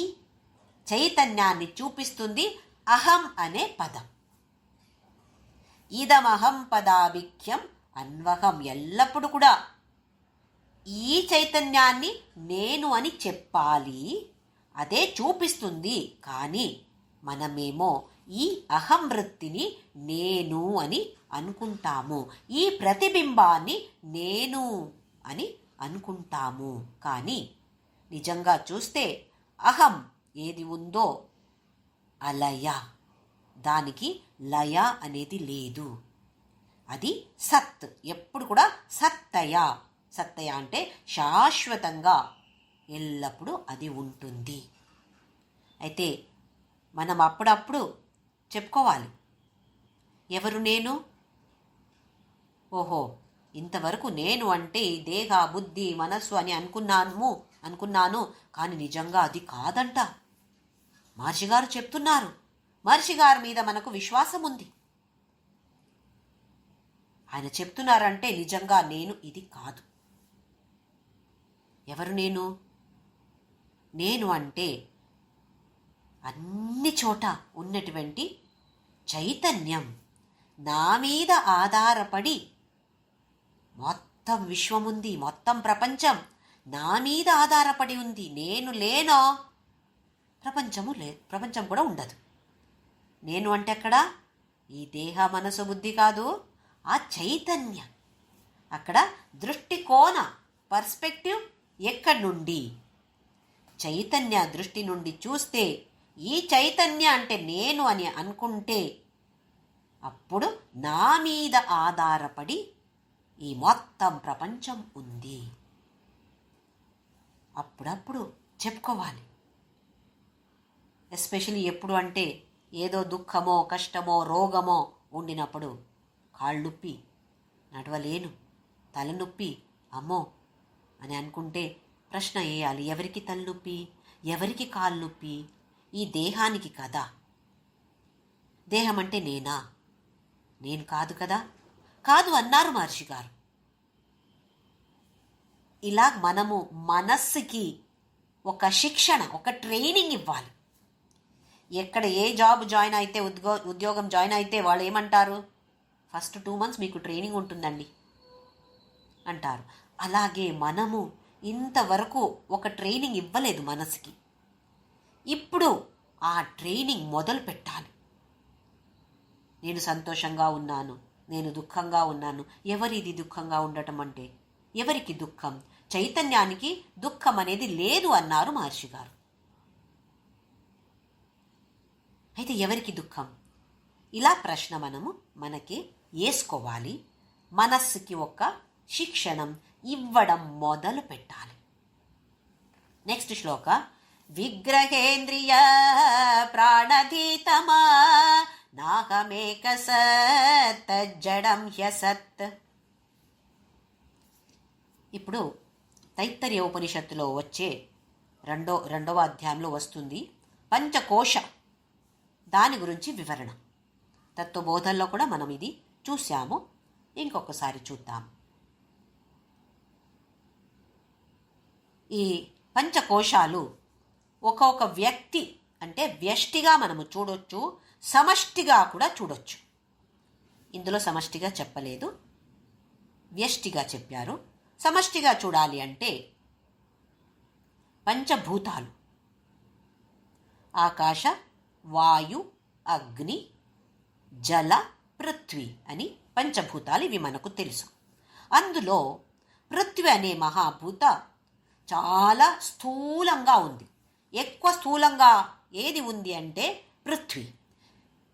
చైతన్యాన్ని చూపిస్తుంది అహం అనే పదం. ఇదమహం పదాభిఖ్యం అన్వహం. ఎల్లప్పుడూ కూడా ఈ చైతన్యాన్ని నేను అని చెప్పాలి, అదే చూపిస్తుంది. కానీ మనమేమో ఈ అహం వృత్తిని నేను అని అనుకుంటాము, ఈ ప్రతిబింబాన్ని నేను అని అనుకుంటాము. కానీ నిజంగా చూస్తే అహం ఏది ఉందో అలయ, దానికి లయ అనేది లేదు. అది సత్, ఎప్పుడు కూడా సత్తయ. సత్తయ అంటే శాశ్వతంగా ఎల్లప్పుడూ అది ఉంటుంది. అయితే మనం అప్పుడప్పుడు చెప్పుకోవాలి, ఎవరు నేను? ఓహో, ఇంతవరకు నేను అంటే దేహ, బుద్ధి, మనస్సు అని అనుకున్నాను, కానీ నిజంగా అది కాదంట. మహర్షి గారు చెప్తున్నారు. మహర్షి గారి మీద మనకు విశ్వాసం ఉంది. ఆయన చెప్తున్నారంటే నిజంగా నేను ఇది కాదు. ఎవరు నేను? నేను అంటే అన్ని చోట ఉన్నటువంటి చైతన్యం. నా మీద ఆధారపడి మొత్తం విశ్వం ఉంది, మొత్తం ప్రపంచం నా మీద ఆధారపడి ఉంది. నేను లేనో ప్రపంచం కూడా ఉండదు. నేను అంటే అక్కడ ఈ దేహ, మనసు, బుద్ధి కాదు, ఆ చైతన్యం. అక్కడ దృష్టికోణ, పర్స్పెక్టివ్ ఎక్కడి నుండి? చైతన్య దృష్టి నుండి చూస్తే, ఈ చైతన్య అంటే నేను అని అనుకుంటే, అప్పుడు నా మీద ఆధారపడి ఈ మొత్తం ప్రపంచం ఉంది. అప్పుడప్పుడు చెప్పుకోవాలి. ఎస్పెషలీ ఎప్పుడు అంటే ఏదో దుఃఖమో, కష్టమో, రోగమో ఉండినప్పుడు, కాళ్ళుప్పి నడవలేను, తలనొప్పి, అమ్మో అని అనుకుంటే ప్రశ్న వేయాలి, ఎవరికి తలనొప్పి, ఎవరికి కాళ్ళు నొప్పి? ఈ దేహానికి కదా. దేహం అంటే నేనా? నేను కాదు కదా. కాదు అన్నారు మహర్షి గారు. ఇలా మనము మనస్సుకి ఒక శిక్షణ, ఒక ట్రైనింగ్ ఇవ్వాలి. ఎక్కడ ఏ జాబ్ జాయిన్ అయితే, ఉద్యోగం జాయిన్ అయితే వాళ్ళు ఏమంటారు? ఫస్ట్ 2 months మీకు ట్రైనింగ్ ఉంటుందండి అంటారు. అలాగే మనము ఇంతవరకు ఒక ట్రైనింగ్ ఇవ్వలేదు మనసుకి. ఇప్పుడు ఆ ట్రైనింగ్ మొదలు పెట్టాలి. నేను సంతోషంగా ఉన్నాను, నేను దుఃఖంగా ఉన్నాను. ఎవరిది దుఃఖంగా ఉండటం అంటే? ఎవరికి దుఃఖం? చైతన్యానికి దుఃఖం అనేది లేదు అన్నారు మహర్షి గారు. అయితే ఎవరికి దుఃఖం? ఇలా ప్రశ్న మనకి వేసుకోవాలి. మనస్సుకి ఒక శిక్షణం ఇవ్వడం మొదలు పెట్టాలి. నెక్స్ట్ శ్లోక. విగ్రహేంద్రియ ప్రాణధీతమా నాహమేక సత్ జడం హ్యసత్. ఇప్పుడు తైత్తరీయ ఉపనిషత్తులో వచ్చే రెండవ అధ్యాయంలో వస్తుంది. పంచకోశ దాని గురించి వివరణ. తత్వబోధనలో కూడా మనం ఇది చూసాము. ఇంకొకసారి చూద్దాం. ఈ పంచకోశాలు ఒక్కొక్క వ్యక్తి అంటే వ్యష్టిగా మనము చూడొచ్చు, సమష్టిగా కూడా చూడొచ్చు. ఇందులో సమష్టిగా చెప్పలేదు, వ్యష్టిగా చెప్పారు. సమష్టిగా చూడాలి అంటే పంచభూతాలు ఆకాశ, వాయు, అగ్ని, జల, పృథ్వీ అని పంచభూతాలు. ఇవి మనకు తెలుసు. అందులో పృథ్వీ అనే మహాభూత చాలా స్థూలంగా ఉంది. ఎక్కువ స్థూలంగా ఏది ఉంది అంటే పృథ్వీ.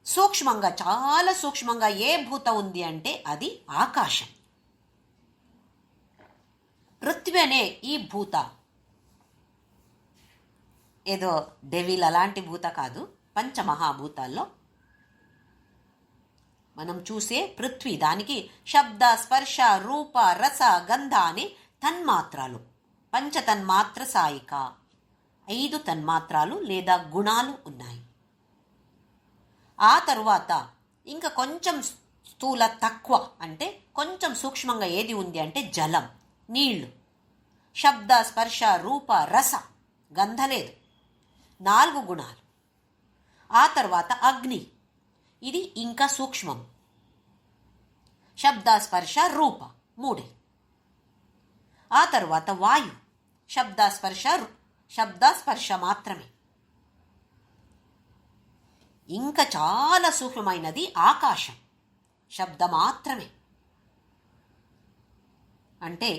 సూక్ష్మంగా, చాలా సూక్ష్మంగా ఏ భూత ఉంది అంటే అది ఆకాశం. పృథ్వీ అనే ఈ భూత ఏదో డెవిల్ అలాంటి భూత కాదు. పంచమహాభూతాల్లో మనం చూసే పృథ్వీ, దానికి శబ్ద, స్పర్శ, రూప, రస, గంధ అనే తన్మాత్రాలు, పంచతన్మాత్ర సాయిక, 5 తన్మాత్రాలు లేదా గుణాలు ఉన్నాయి. ఆ తరువాత ఇంకా కొంచెం స్థూల తక్కువ అంటే కొంచెం సూక్ష్మంగా ఏది ఉంది అంటే జలం, నీళ్లు. శబ్ద, స్పర్శ, రూప, రస, గంధ లేదు, 4 గుణాలు. ఆ తర్వాత అగ్ని, ఇది ఇంకా సూక్ష్మం. శబ్ద, స్పర్శ, రూప 3. ఆ తర్వాత వాయు, శబ్ద, స్పర్శ మాత్రమే. ఇంకా చాలా సూక్ష్మమైనది ఆకాశం, శబ్ద మాత్రమే. అంటే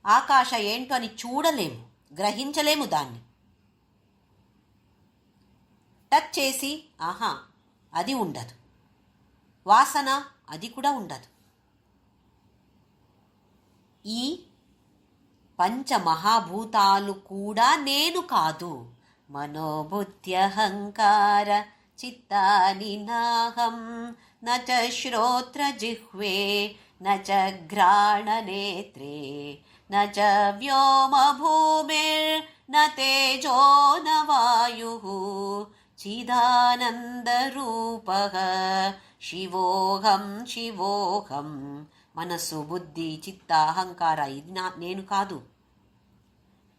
ఆకాశ ఏంటో అని చూడలేము, గ్రహించలేము. దాన్ని టచ్ చేసి ఆహా అది ఉండదు, వాసన అది కూడా ఉండదు. ఈ పంచమహాభూతాలు కూడా నేను కాదు. మనోబుద్ధ్యహంకార చిత్తాని నాహం నచ శ్రోత్ర జిహ్వే నచ ఘ్రాణనేత్రే నచ వ్యోమ భూమిర్న తేజో న వాయుః చిదానందరూపః శివోహం శివోహం. మనస్సు, బుద్ధి, చిత్త, అహంకార ఇది నేను కాదు.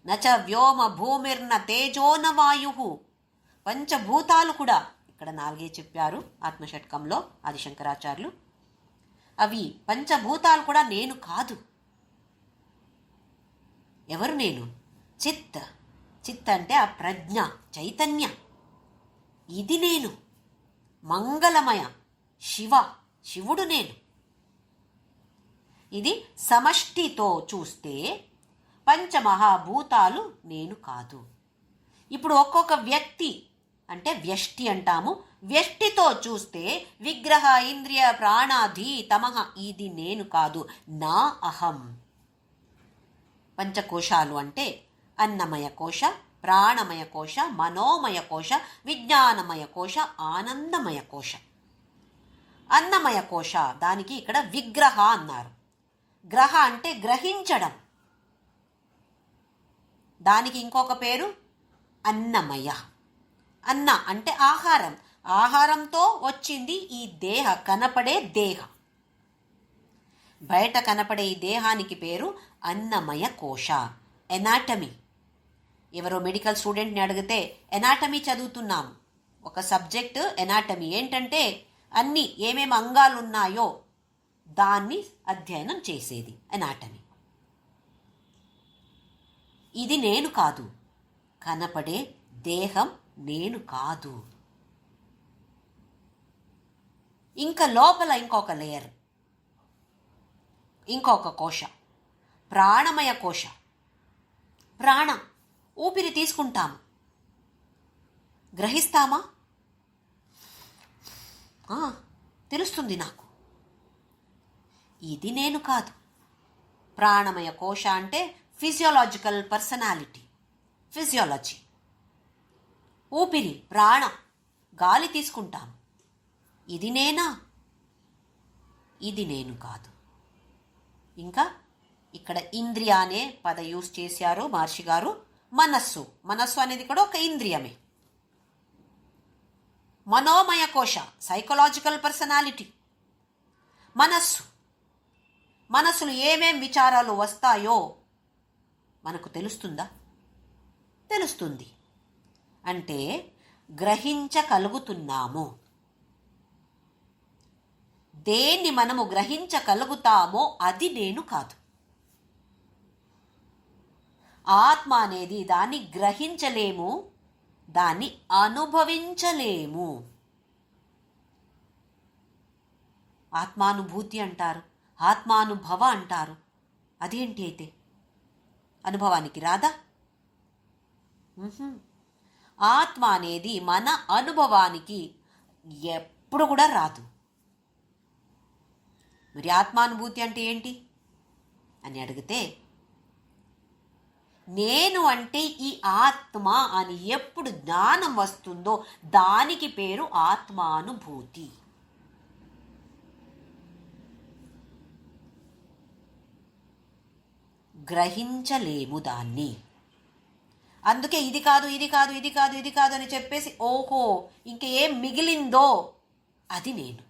నచ వ్యోమ భూమిర్న తేజోన వాయుః. పంచభూతాలు కూడా ఇక్కడ 4 చెప్పారు ఆత్మషట్కంలో ఆదిశంకరాచార్యులు. అవి పంచభూతాలు కూడా నేను కాదు. ఎవరు నేను? చిత్. చిత్ అంటే ఆ ప్రజ్ఞ, చైతన్య. ఇది నేను. మంగళమయ శివుడు నేను. ఇది సమష్టితో చూస్తే పంచమహాభూతాలు నేను కాదు. ఇప్పుడు ఒక్కొక్క వ్యక్తి అంటే వ్యష్టి అంటాము. వ్యష్టితో చూస్తే విగ్రహ, ఇంద్రియ, ప్రాణాధి, తమః ఇది నేను కాదు, నా అహం. పంచకోశాలు అంటే అన్నమయ కోశ, ప్రాణమయ కోశ, మనోమయ కోశ, విజ్ఞానమయ కోశ, ఆనందమయ కోశ. అన్నమయ కోశ దానికి ఇక్కడ విగ్రహ అన్నారు. గ్రహ అంటే గ్రహించడం, దానికి ఇంకొక పేరు అన్నమయ. అన్న అంటే ఆహారం, ఆహారంతో వచ్చింది ఈ దేహ, కనపడే దేహ. బయట కనపడే ఈ దేహానికి పేరు అన్నమయ కోశ. ఎనాటమీ. ఎవరో మెడికల్ స్టూడెంట్ని అడిగితే ఎనాటమీ చదువుతున్నాము. ఒక సబ్జెక్టు ఎనాటమీ. ఏంటంటే అన్ని ఏమేమి అంగాలు ఉన్నాయో దాన్ని అధ్యయనం చేసేది ఎనాటమీ. ఇది నేను కాదు. కనపడే దేహం నేను కాదు. ఇంకా లోపల ఇంకొక లేయర్, ఇంకొక కోశ, ప్రాణమయ కోశ. ప్రాణం, ఊపిరి తీసుకుంటాము, గ్రహిస్తామా? తెలుస్తుంది నాకు. ఇది నేను కాదు. ప్రాణమయ కోశ అంటే ఫిజియోలాజికల్ పర్సనాలిటీ, ఫిజియాలజీ. ఊపిరి, ప్రాణం, గాలి తీసుకుంటాం. ఇది నేనా? ఇది నేను కాదు. ఇంకా ఇక్కడ ఇంద్రియ అనే పద యూజ్ చేశారు మహర్షి గారు. మనస్సు. మనస్సు అనేది కూడా ఒక ఇంద్రియమే. మనోమయ కోశ, సైకలాజికల్ పర్సనాలిటీ. మనస్సు, మనస్సులో ఏమేం విచారాలు వస్తాయో మనకు తెలుస్తుందా? తెలుస్తుంది. అంటే గ్రహించగలుగుతున్నాము. దేన్ని మనము గ్రహించగలుగుతామో అది నేను కాదు. ఆత్మ అనేది దాన్ని గ్రహించలేము, దాన్ని అనుభవించలేము. ఆత్మానుభూతి అంటారు, ఆత్మానుభవ అంటారు. అదేంటి అయితే? అనుభవానికి రాదా? ఆత్మ అనేది మన అనుభవానికి ఎప్పుడు కూడా రాదు. మరి ఆత్మానుభూతి అంటే ఏంటి అని అడిగితే, నేను అంటే ఈ ఆత్మ అని ఎప్పుడు జ్ఞానం వస్తుందో దానికి పేరు ఆత్మానుభూతి. గ్రహించలేము దాన్ని. అందుకే ఇది కాదు, ఇది కాదు, ఇది కాదు, ఇది కాదు అని చెప్పేసి ఓహో ఇంక ఏం మిగిలిందో అది నేను.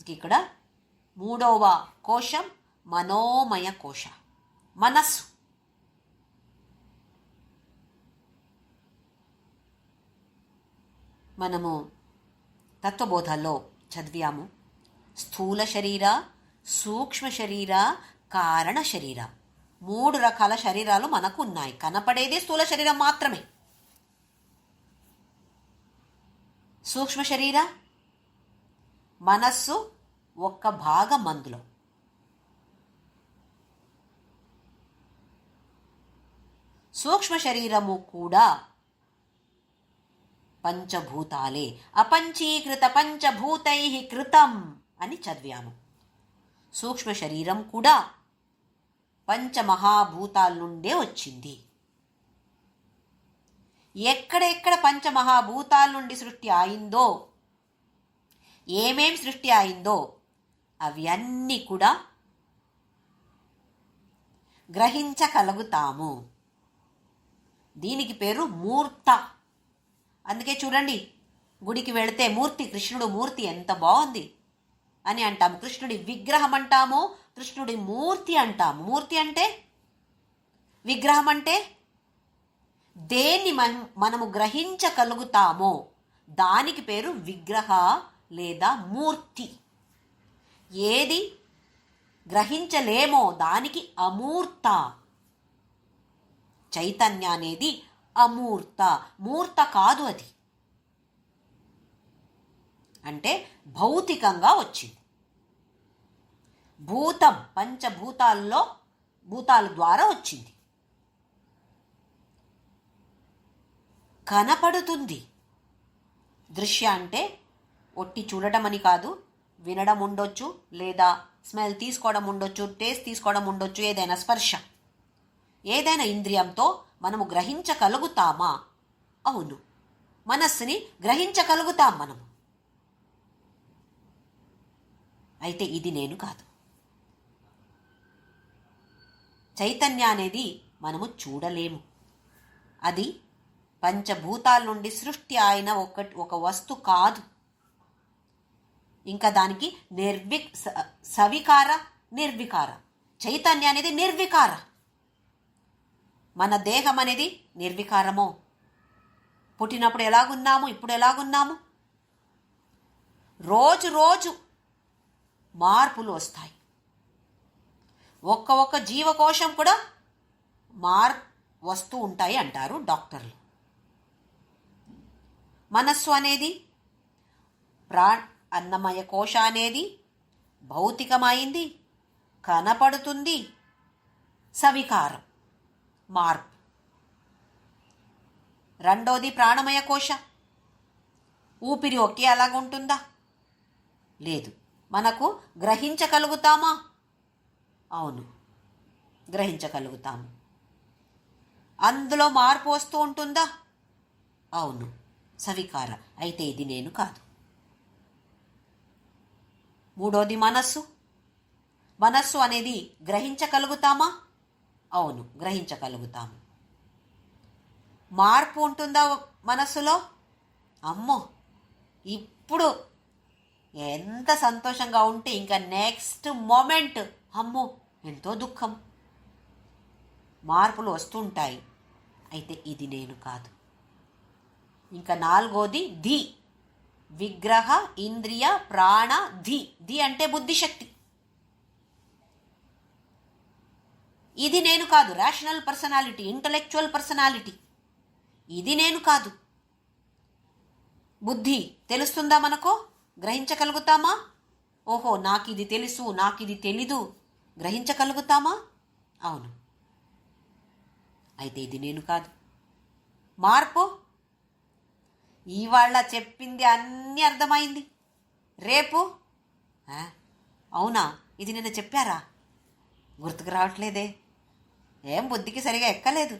ఇక్కడ 3వ కోశం మనోమయ కోశ, మనస్సు. మనము తత్వబోధల్లో చదివాము, స్థూల శరీర, సూక్ష్మ శరీర, కారణ శరీర. 3 రకాల శరీరాలు మనకు ఉన్నాయి. కనపడేది స్థూల శరీరం మాత్రమే. సూక్ష్మ శరీర, మనస్సు ఒక్క భాగం అందులో. సూక్ష్మ శరీరము కూడా పంచభూతాలే. అపంచీకృత పంచభూతై కృతం అని చదివాము. సూక్ష్మ శరీరం కూడా పంచమహాభూతాల నుండే వచ్చింది. ఎక్కడెక్కడ పంచమహాభూతాల నుండి సృష్టి అయిందో, ఏమేం సృష్టి అయిందో అవి అన్నీ కూడా గ్రహించగలుగుతాము. దీనికి పేరు మూర్త. అందుకే చూడండి, గుడికి వెళితే మూర్తి, కృష్ణుడు మూర్తి ఎంత బాగుంది అని అంటాము. కృష్ణుడి విగ్రహం అంటాము, కృష్ణుడి మూర్తి అంటాము. మూర్తి అంటే, విగ్రహం అంటే దేన్ని మనము గ్రహించగలుగుతామో దానికి పేరు విగ్రహ లేదా మూర్తి. ఏది గ్రహించలేమో దానికి అమూర్త. చైతన్య అనేది అమూర్త, మూర్త కాదు. అది అంటే భౌతికంగా వచ్చింది. భూతం పంచభూతాల్లో భూతాల ద్వారా వచ్చింది. కనపడుతుంది. దృశ్య అంటే ఒట్టి చూడటం అని కాదు, వినడం ఉండొచ్చు, లేదా స్మెల్ తీసుకోవడం ఉండొచ్చు, టేస్ట్ తీసుకోవడం ఉండొచ్చు, ఏదైనా స్పర్శ, ఏదైనా ఇంద్రియంతో మనము గ్రహించగలుగుతామా? అవును, మనస్సుని గ్రహించగలుగుతాం మనము. అయితే ఇది నేను కాదు. చైతన్య అనేది మనము చూడలేము. అది పంచభూతాల నుండి సృష్టి అయిన ఒక వస్తు కాదు. ఇంకా దానికి సవికార, నిర్వికార. చైతన్య అనేది నిర్వికార. మన దేహం అనేది నిర్వికారమో. పుట్టినప్పుడు ఎలాగున్నాము, ఇప్పుడు ఎలాగున్నాము, రోజు రోజు మార్పులు వస్తాయి. ఒక్క జీవకోశం కూడా వస్తూ ఉంటాయి అంటారు డాక్టర్లు. మనస్సు అనేది అన్నమయ కోశ అనేది భౌతికమైంది, కనపడుతుంది, సవికారం, మార్పు. రెండోది ప్రాణమయ కోశ. ఊపిరి ఒకే అలాగుంటుందా? లేదు. మనకు గ్రహించగలుగుతామా? అవును, గ్రహించగలుగుతాము. అందులో మార్పు వస్తూ ఉంటుందా? అవును, సవికార. అయితే ఇది నేను కాదు. మూడోది మనస్సు. మనస్సు అనేది గ్రహించగలుగుతామా? అవును, గ్రహించగలుగుతాము. మార్పు ఉంటుందా మనస్సులో? అమ్మో, ఇప్పుడు ఎంత సంతోషంగా ఉంటే ఇంకా నెక్స్ట్ మూమెంట్ అమ్మో ఎంతో దుఃఖం. మార్పులు వస్తుంటాయి. అయితే ఇది నేను కాదు. ఇంకా నాలుగోది ధి. విగ్రహ, ఇంద్రియ, ప్రాణ, ధి. ధి అంటే బుద్ధిశక్తి. ఇది నేను కాదు. Rational personality, intellectual personality. ఇది నేను కాదు. బుద్ధి తెలుస్తుందా మనకు? గ్రహించగలుగుతామా? ఓహో, నాకు ఇది తెలుసు, నాకు ఇది తెలీదు, గ్రహించగలుగుతామా? అవును. అయితే ఇది నేను కాదు. మార్పు, ఇవాళ చెప్పింది అన్నీ అర్థమైంది. రేపు అవునా, ఇది నిన్న చెప్పారా, గుర్తుకు రావట్లేదే, ఏం బుద్ధికి సరిగా ఎక్కలేదు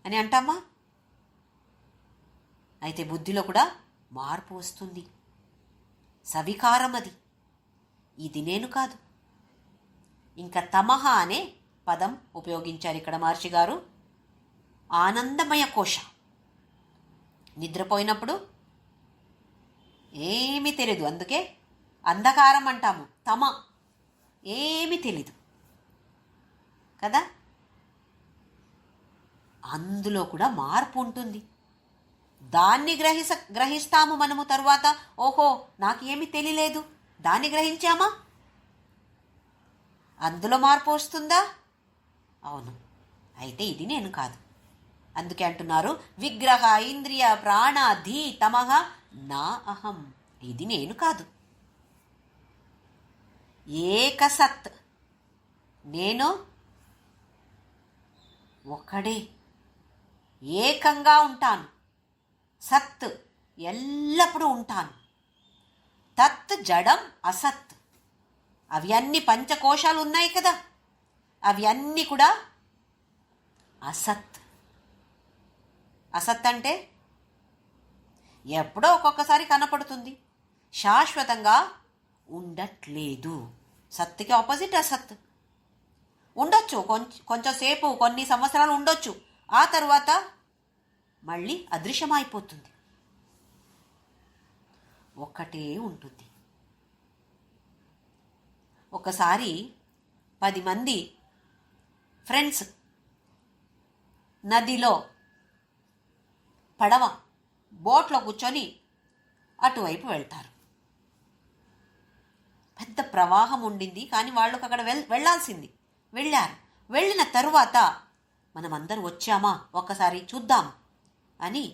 అని అంటామా? అయితే బుద్ధిలో కూడా మార్పు వస్తుంది. సవికారం అది. ఇది నేను కాదు. ఇంకా తమహ అనే పదం ఉపయోగించారు ఇక్కడ మహర్షి గారు. ఆనందమయ కోశ. నిద్రపోయినప్పుడు ఏమీ తెలియదు, అందుకే అంధకారం అంటాము. తమ, ఏమీ తెలీదు కదా. అందులో కూడా మార్పు ఉంటుంది. దాన్ని గ్రహిస్తాము మనము. తరువాత ఓహో, నాకు ఏమీ తెలియలేదు, దాన్ని గ్రహించామా? అందులో మార్పు వస్తుందా? అవును. అయితే ఇది నేను కాదు. అందుకే అంటున్నారు విగ్రహ, ఇంద్రియ, ప్రాణ, ధీ, తమః నా అహం. ఇది నేను కాదు. ఏకసత్, నేను ఒక్కడే, ఏకంగా ఉంటాను. సత్, ఎల్లప్పుడూ ఉంటాను. తత్ జడం అసత్. అవి అన్ని పంచకోశాలు ఉన్నాయి కదా, అవి అన్నీ కూడా అసత్. అసత్ అంటే ఎప్పుడో ఒక్కొక్కసారి కనపడుతుంది, శాశ్వతంగా ఉండట్లేదు. సత్తుకి ఆపోజిట్ అసత్. ఉండొచ్చు, కొంచెంసేపు, కొన్ని సంవత్సరాలు ఉండొచ్చు, ఆ తర్వాత మళ్ళీ అదృశ్యమైపోతుంది. ఒక్కటే ఉంటుంది. ఒకసారి 10 మంది ఫ్రెండ్స్ నదిలో పడవ, బోట్లో కూర్చొని అటువైపు వెళ్తారు. పెద్ద ప్రవాహం ఉండింది, కానీ వాళ్ళకు అక్కడ వెళ్ళాల్సింది. వెళ్ళారు. వెళ్ళిన తరువాత మనమందరూ వచ్చామా, ఒక్కసారి చూద్దాం అని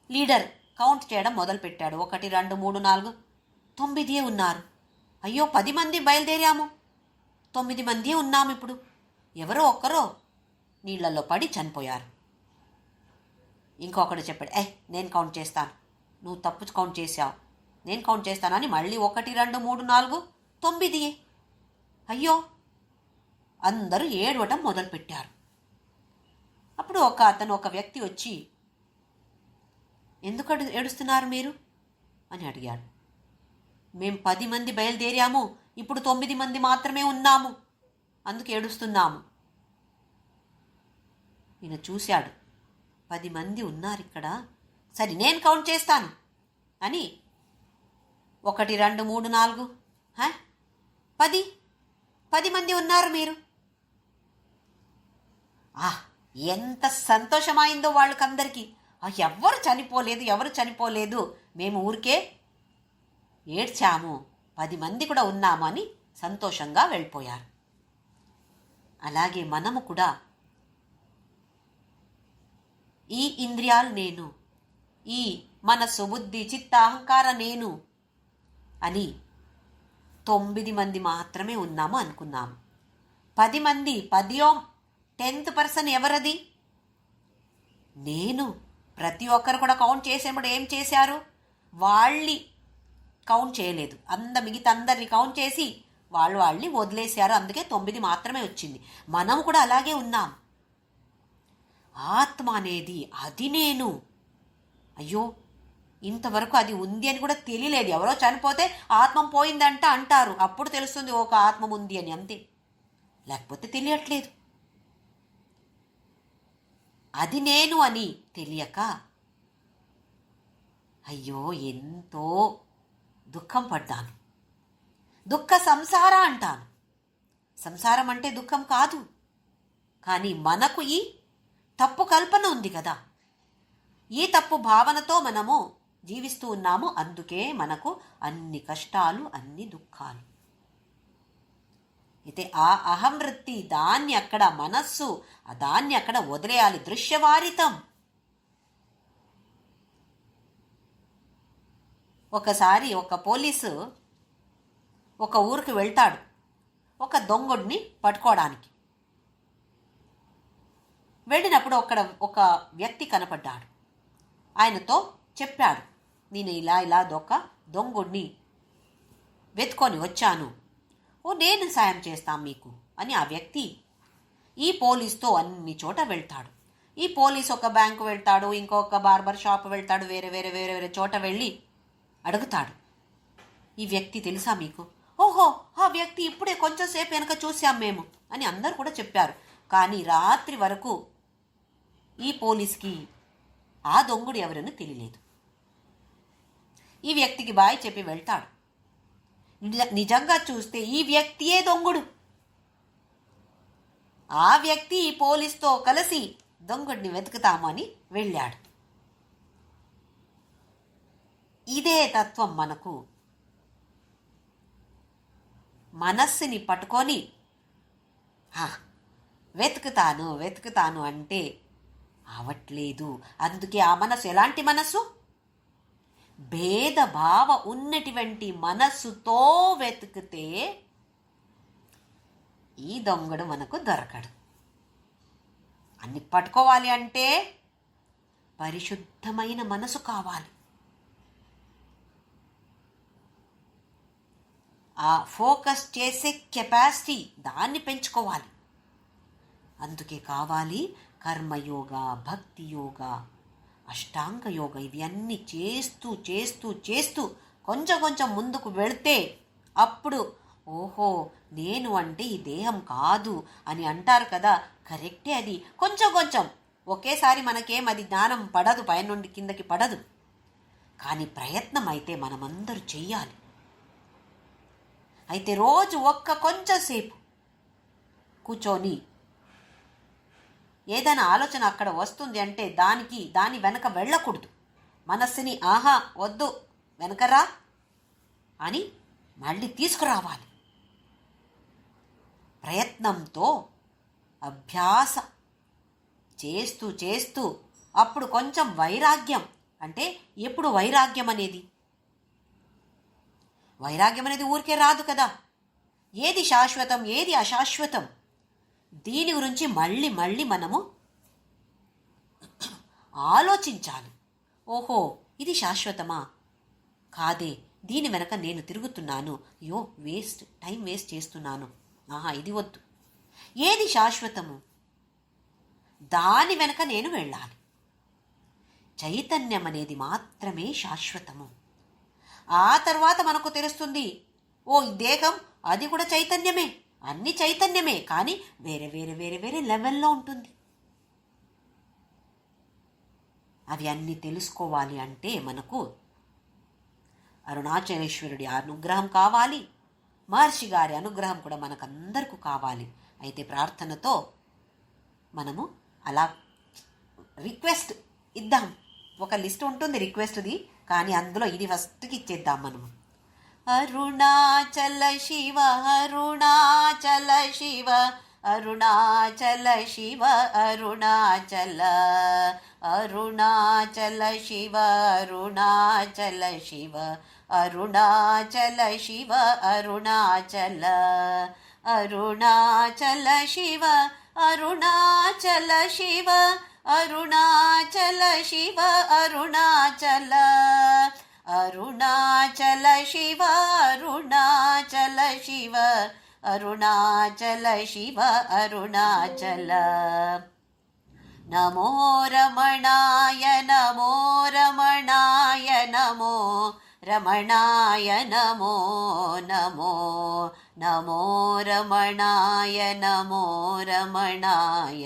లీడర్ కౌంట్ చేయడం మొదలుపెట్టాడు. 1, 2, 3, 4, 9 ఉన్నారు. అయ్యో, 10 మంది బయలుదేరాము, 9 మంది ఉన్నాము. ఇప్పుడు ఎవరో ఒక్కరో నీళ్లలో పడి చనిపోయారు. ఇంకొకడు చెప్పాడు, నేను కౌంట్ చేస్తాను, నువ్వు తప్పు కౌంట్ చేశావు, నేను కౌంట్ చేస్తాను అని మళ్ళీ 1, 2, 3, 4, 9. అయ్యో, అందరూ ఏడవటం మొదలుపెట్టారు. అప్పుడు ఒక వ్యక్తి వచ్చి, ఎందుకు ఏడుస్తున్నారు మీరు అని అడిగాడు. మేము 10 మంది బయలుదేరాము, ఇప్పుడు 9 మంది మాత్రమే ఉన్నాము, అందుకు ఏడుస్తున్నాము. ఈయన చూశాడు, 10 మంది ఉన్నారు ఇక్కడ, సరే నేను కౌంట్ చేస్తాను అని 1, 2, 3, 4, 10 మంది ఉన్నారు మీరు. ఎంత సంతోషమైందో వాళ్ళకందరికీ. ఎవరు చనిపోలేదు, మేము ఊరికే ఏడ్చాము, 10 మంది కూడా ఉన్నాము అని సంతోషంగా వెళ్ళిపోయారు. అలాగే మనము కూడా ఈ ఇంద్రియాలు నేను, ఈ మనస్సు, బుద్ధి, చిత్త, అహంకార నేను అని 9 మంది మాత్రమే ఉన్నాము అనుకున్నాము. 10 మంది, 10th పర్సన్ ఎవరది? నేను. ప్రతి ఒక్కరు కూడా కౌంట్ చేసేప్పుడు ఏం చేశారు? వాళ్ళని కౌంట్ చేయలేదు, మిగతా అందరిని కౌంట్ చేసి వాళ్ళని వదిలేశారు. అందుకే 9 మాత్రమే వచ్చింది. మనం కూడా అలాగే ఉన్నాం. ఆత్మ అనేది అది నేను. అయ్యో, ఇంతవరకు అది ఉంది అని కూడా తెలియలేదు. ఎవరో చనిపోతే ఆత్మ పోయిందంట అంటారు, అప్పుడు తెలుస్తుంది ఒక ఆత్మ ఉంది అని, అంతే. లేకపోతే తెలియట్లేదు. అది నేను అని తెలియక అయ్యో ఎంతో దుఃఖం పడ్డాను. దుఃఖ సంసార అంటాను. సంసారం అంటే దుఃఖం కాదు, కానీ మనకు ఈ తప్పు కల్పన ఉంది కదా, ఈ తప్పు భావనతో మనము జీవిస్తూ ఉన్నాము. అందుకే మనకు అన్ని కష్టాలు, అన్ని దుఃఖాలు. అయితే ఆ అహం వృత్తి, దాన్ని అక్కడ మనస్సు, దాన్ని అక్కడ వదిలేయాలి. దృశ్యవారితం. ఒకసారి ఒక పోలీసు ఒక ఊరికి వెళ్తాడు ఒక దొంగడిని పట్టుకోవడానికి. వెళ్ళినప్పుడు ఒక వ్యక్తి కనపడ్డాడు. ఆయనతో చెప్పాడు, నేను ఇలా ఇలా దొంగడిని వెతుకొని వచ్చాను, నేను సాయం చేస్తాను మీకు అని ఆ వ్యక్తి ఈ పోలీస్తో అన్ని చోట వెళ్తాడు. ఈ పోలీస్ ఒక బ్యాంకు వెళ్తాడు, ఇంకొక బార్బర్ షాప్ వెళ్తాడు, వేరే వేరే వేరే వేరే చోట వెళ్ళి అడుగుతాడు, ఈ వ్యక్తి తెలుసా మీకు? ఓహో, ఆ వ్యక్తి ఇప్పుడే కొంచెం సేపు వెనక చూసాం మేము అని అందరూ కూడా చెప్పారు. కానీ రాత్రి వరకు ఈ పోలీస్కి ఆ దొంగడు ఎవరని తెలియలేదు. ఈ వ్యక్తికి బాయ్ చెప్పి వెళ్తాడు. నిజంగా చూస్తే ఈ వ్యక్తియే దొంగడు. ఆ వ్యక్తి ఈ పోలీస్తో కలిసి దొంగడిని వెతుకుతాము అని వెళ్ళాడు. ఇదే తత్వం మనకు. మనస్సుని పట్టుకొని వెతుకుతాను అంటే అవట్లేదు. అందుకే ఆ మనస్సు ఎలాంటి మనస్సు? భేదభావ ఉన్నటువంటి మనస్సుతో వెతికితే ఈ దొంగడు మనకు దొరకడు. అన్ని పట్టుకోవాలి అంటే పరిశుద్ధమైన మనసు కావాలి. ఆ ఫోకస్ చేసే కెపాసిటీ దాన్ని పెంచుకోవాలి. అందుకే కావాలి కర్మయోగ, భక్తి యోగ, అష్టాంగ యోగ. ఇవి అన్నీ చేస్తూ చేస్తూ చేస్తూ కొంచెం కొంచెం ముందుకు వెళితే అప్పుడు ఓహో నేను అంటే ఈ దేహం కాదు అని అంటారు కదా, కరెక్టే. అది కొంచెం కొంచెం ఒకేసారి మనకేం అది జ్ఞానం పడదు, పైనుండి కిందకి పడదు. కానీ ప్రయత్నం అయితే మనమందరూ చెయ్యాలి. అయితే రోజు కొంచెం సేపు కూర్చొని ఏదైనా ఆలోచన అక్కడ వస్తుంది అంటే దాని వెనక వెళ్ళకూడదు. మనస్సుని వద్దు వెనకరా అని మళ్ళీ తీసుకురావాలి. ప్రయత్నంతో అభ్యాస చేస్తూ చేస్తూ అప్పుడు కొంచెం వైరాగ్యం. అంటే ఎప్పుడు వైరాగ్యం అనేది ఊరికే రాదు కదా. ఏది శాశ్వతం, ఏది అశాశ్వతం, దీని గురించి మళ్ళీ మళ్ళీ మనము ఆలోచించాలి. ఓహో ఇది శాశ్వతమా కాదే, దీని వెనక నేను తిరుగుతున్నాను, అయ్యో టైం వేస్ట్ చేస్తున్నాను, ఇది వద్దు. ఏది శాశ్వతము దాని వెనక నేను వెళ్ళాలి. చైతన్యం అనేది మాత్రమే శాశ్వతము. ఆ తర్వాత మనకు తెలుస్తుంది, ఈ దేహం అది కూడా చైతన్యమే, అన్ని చైతన్యమే, కానీ వేరే వేరే వేరే వేరే లెవెల్లో ఉంటుంది. అవి అన్నీ తెలుసుకోవాలి అంటే మనకు అరుణాచలేశ్వరుడి అనుగ్రహం కావాలి, మహర్షి గారి అనుగ్రహం కూడా మనకందరికీ కావాలి. అయితే ప్రార్థనతో మనము అలా రిక్వెస్ట్ ఇద్దాం. ఒక లిస్ట్ ఉంటుంది రిక్వెస్ట్ది, కానీ అందులో ఇది ఫస్ట్కి ఇచ్చేద్దాం మనము. అరుణాచల శివ అరుణాచల శివ అరుణాచల శివ అరుణాచల అరుణాచల శివ అరుణాచల శివ అరుణాచల శివ అరుణాచల అరుణాచల శివ అరుణాచల శివ అరుణాచల శివ అరుణాచల అరుణాచల శివ అరుణాచల శివ అరుణాచల శివ అరుణాచల. నమో రమణాయ నమో రమణాయ నమో రమణాయ నమో నమో నమో రమణాయ నమో రమణాయ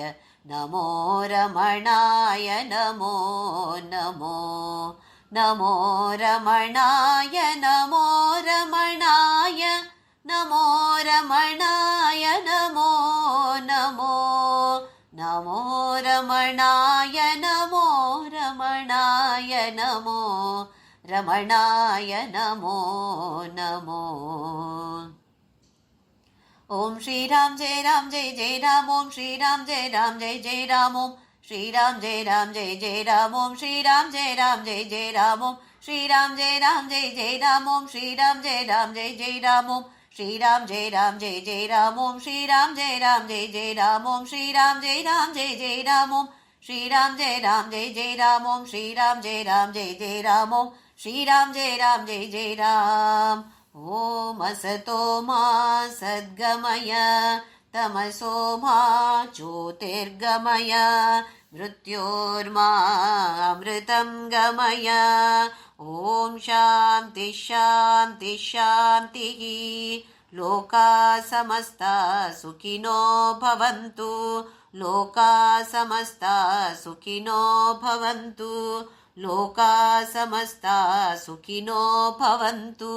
नमो रमणाय नमो नमो नमो रमणाय नमो रमणाय नमो रमणाय नमो नमो नमो रमणाय नमो रमणाय नमो रमणाय नमो नमो। ओम श्री राम जय जय राम। ओम श्री राम जय जय राम। ओम श्री राम जय राम। ओम श्री राम जय जय राम। ओम श्री राम जय जय राम। ओम श्री राम जय जय राम। ओम श्री राम जय जय राम। ओम श्री राम जय जय राम। ओम श्री राम जय जय राम। ओम श्री राम जय जय राम। ओम श्री राम जय जय राम। ओम श्री राम जय जय राम। ॐ असतो मा सद्गमय तमसो मा ज्योतिर्गमय मृत्योर्मा अमृतं गमय। ॐ शान्ति शान्ति शान्तिः। लोका समस्ता सुखिनो भवन्तु। लोका समस्ता सुखिनो भवन्तु। लोका समस्ता सुखिनो भवन्तु।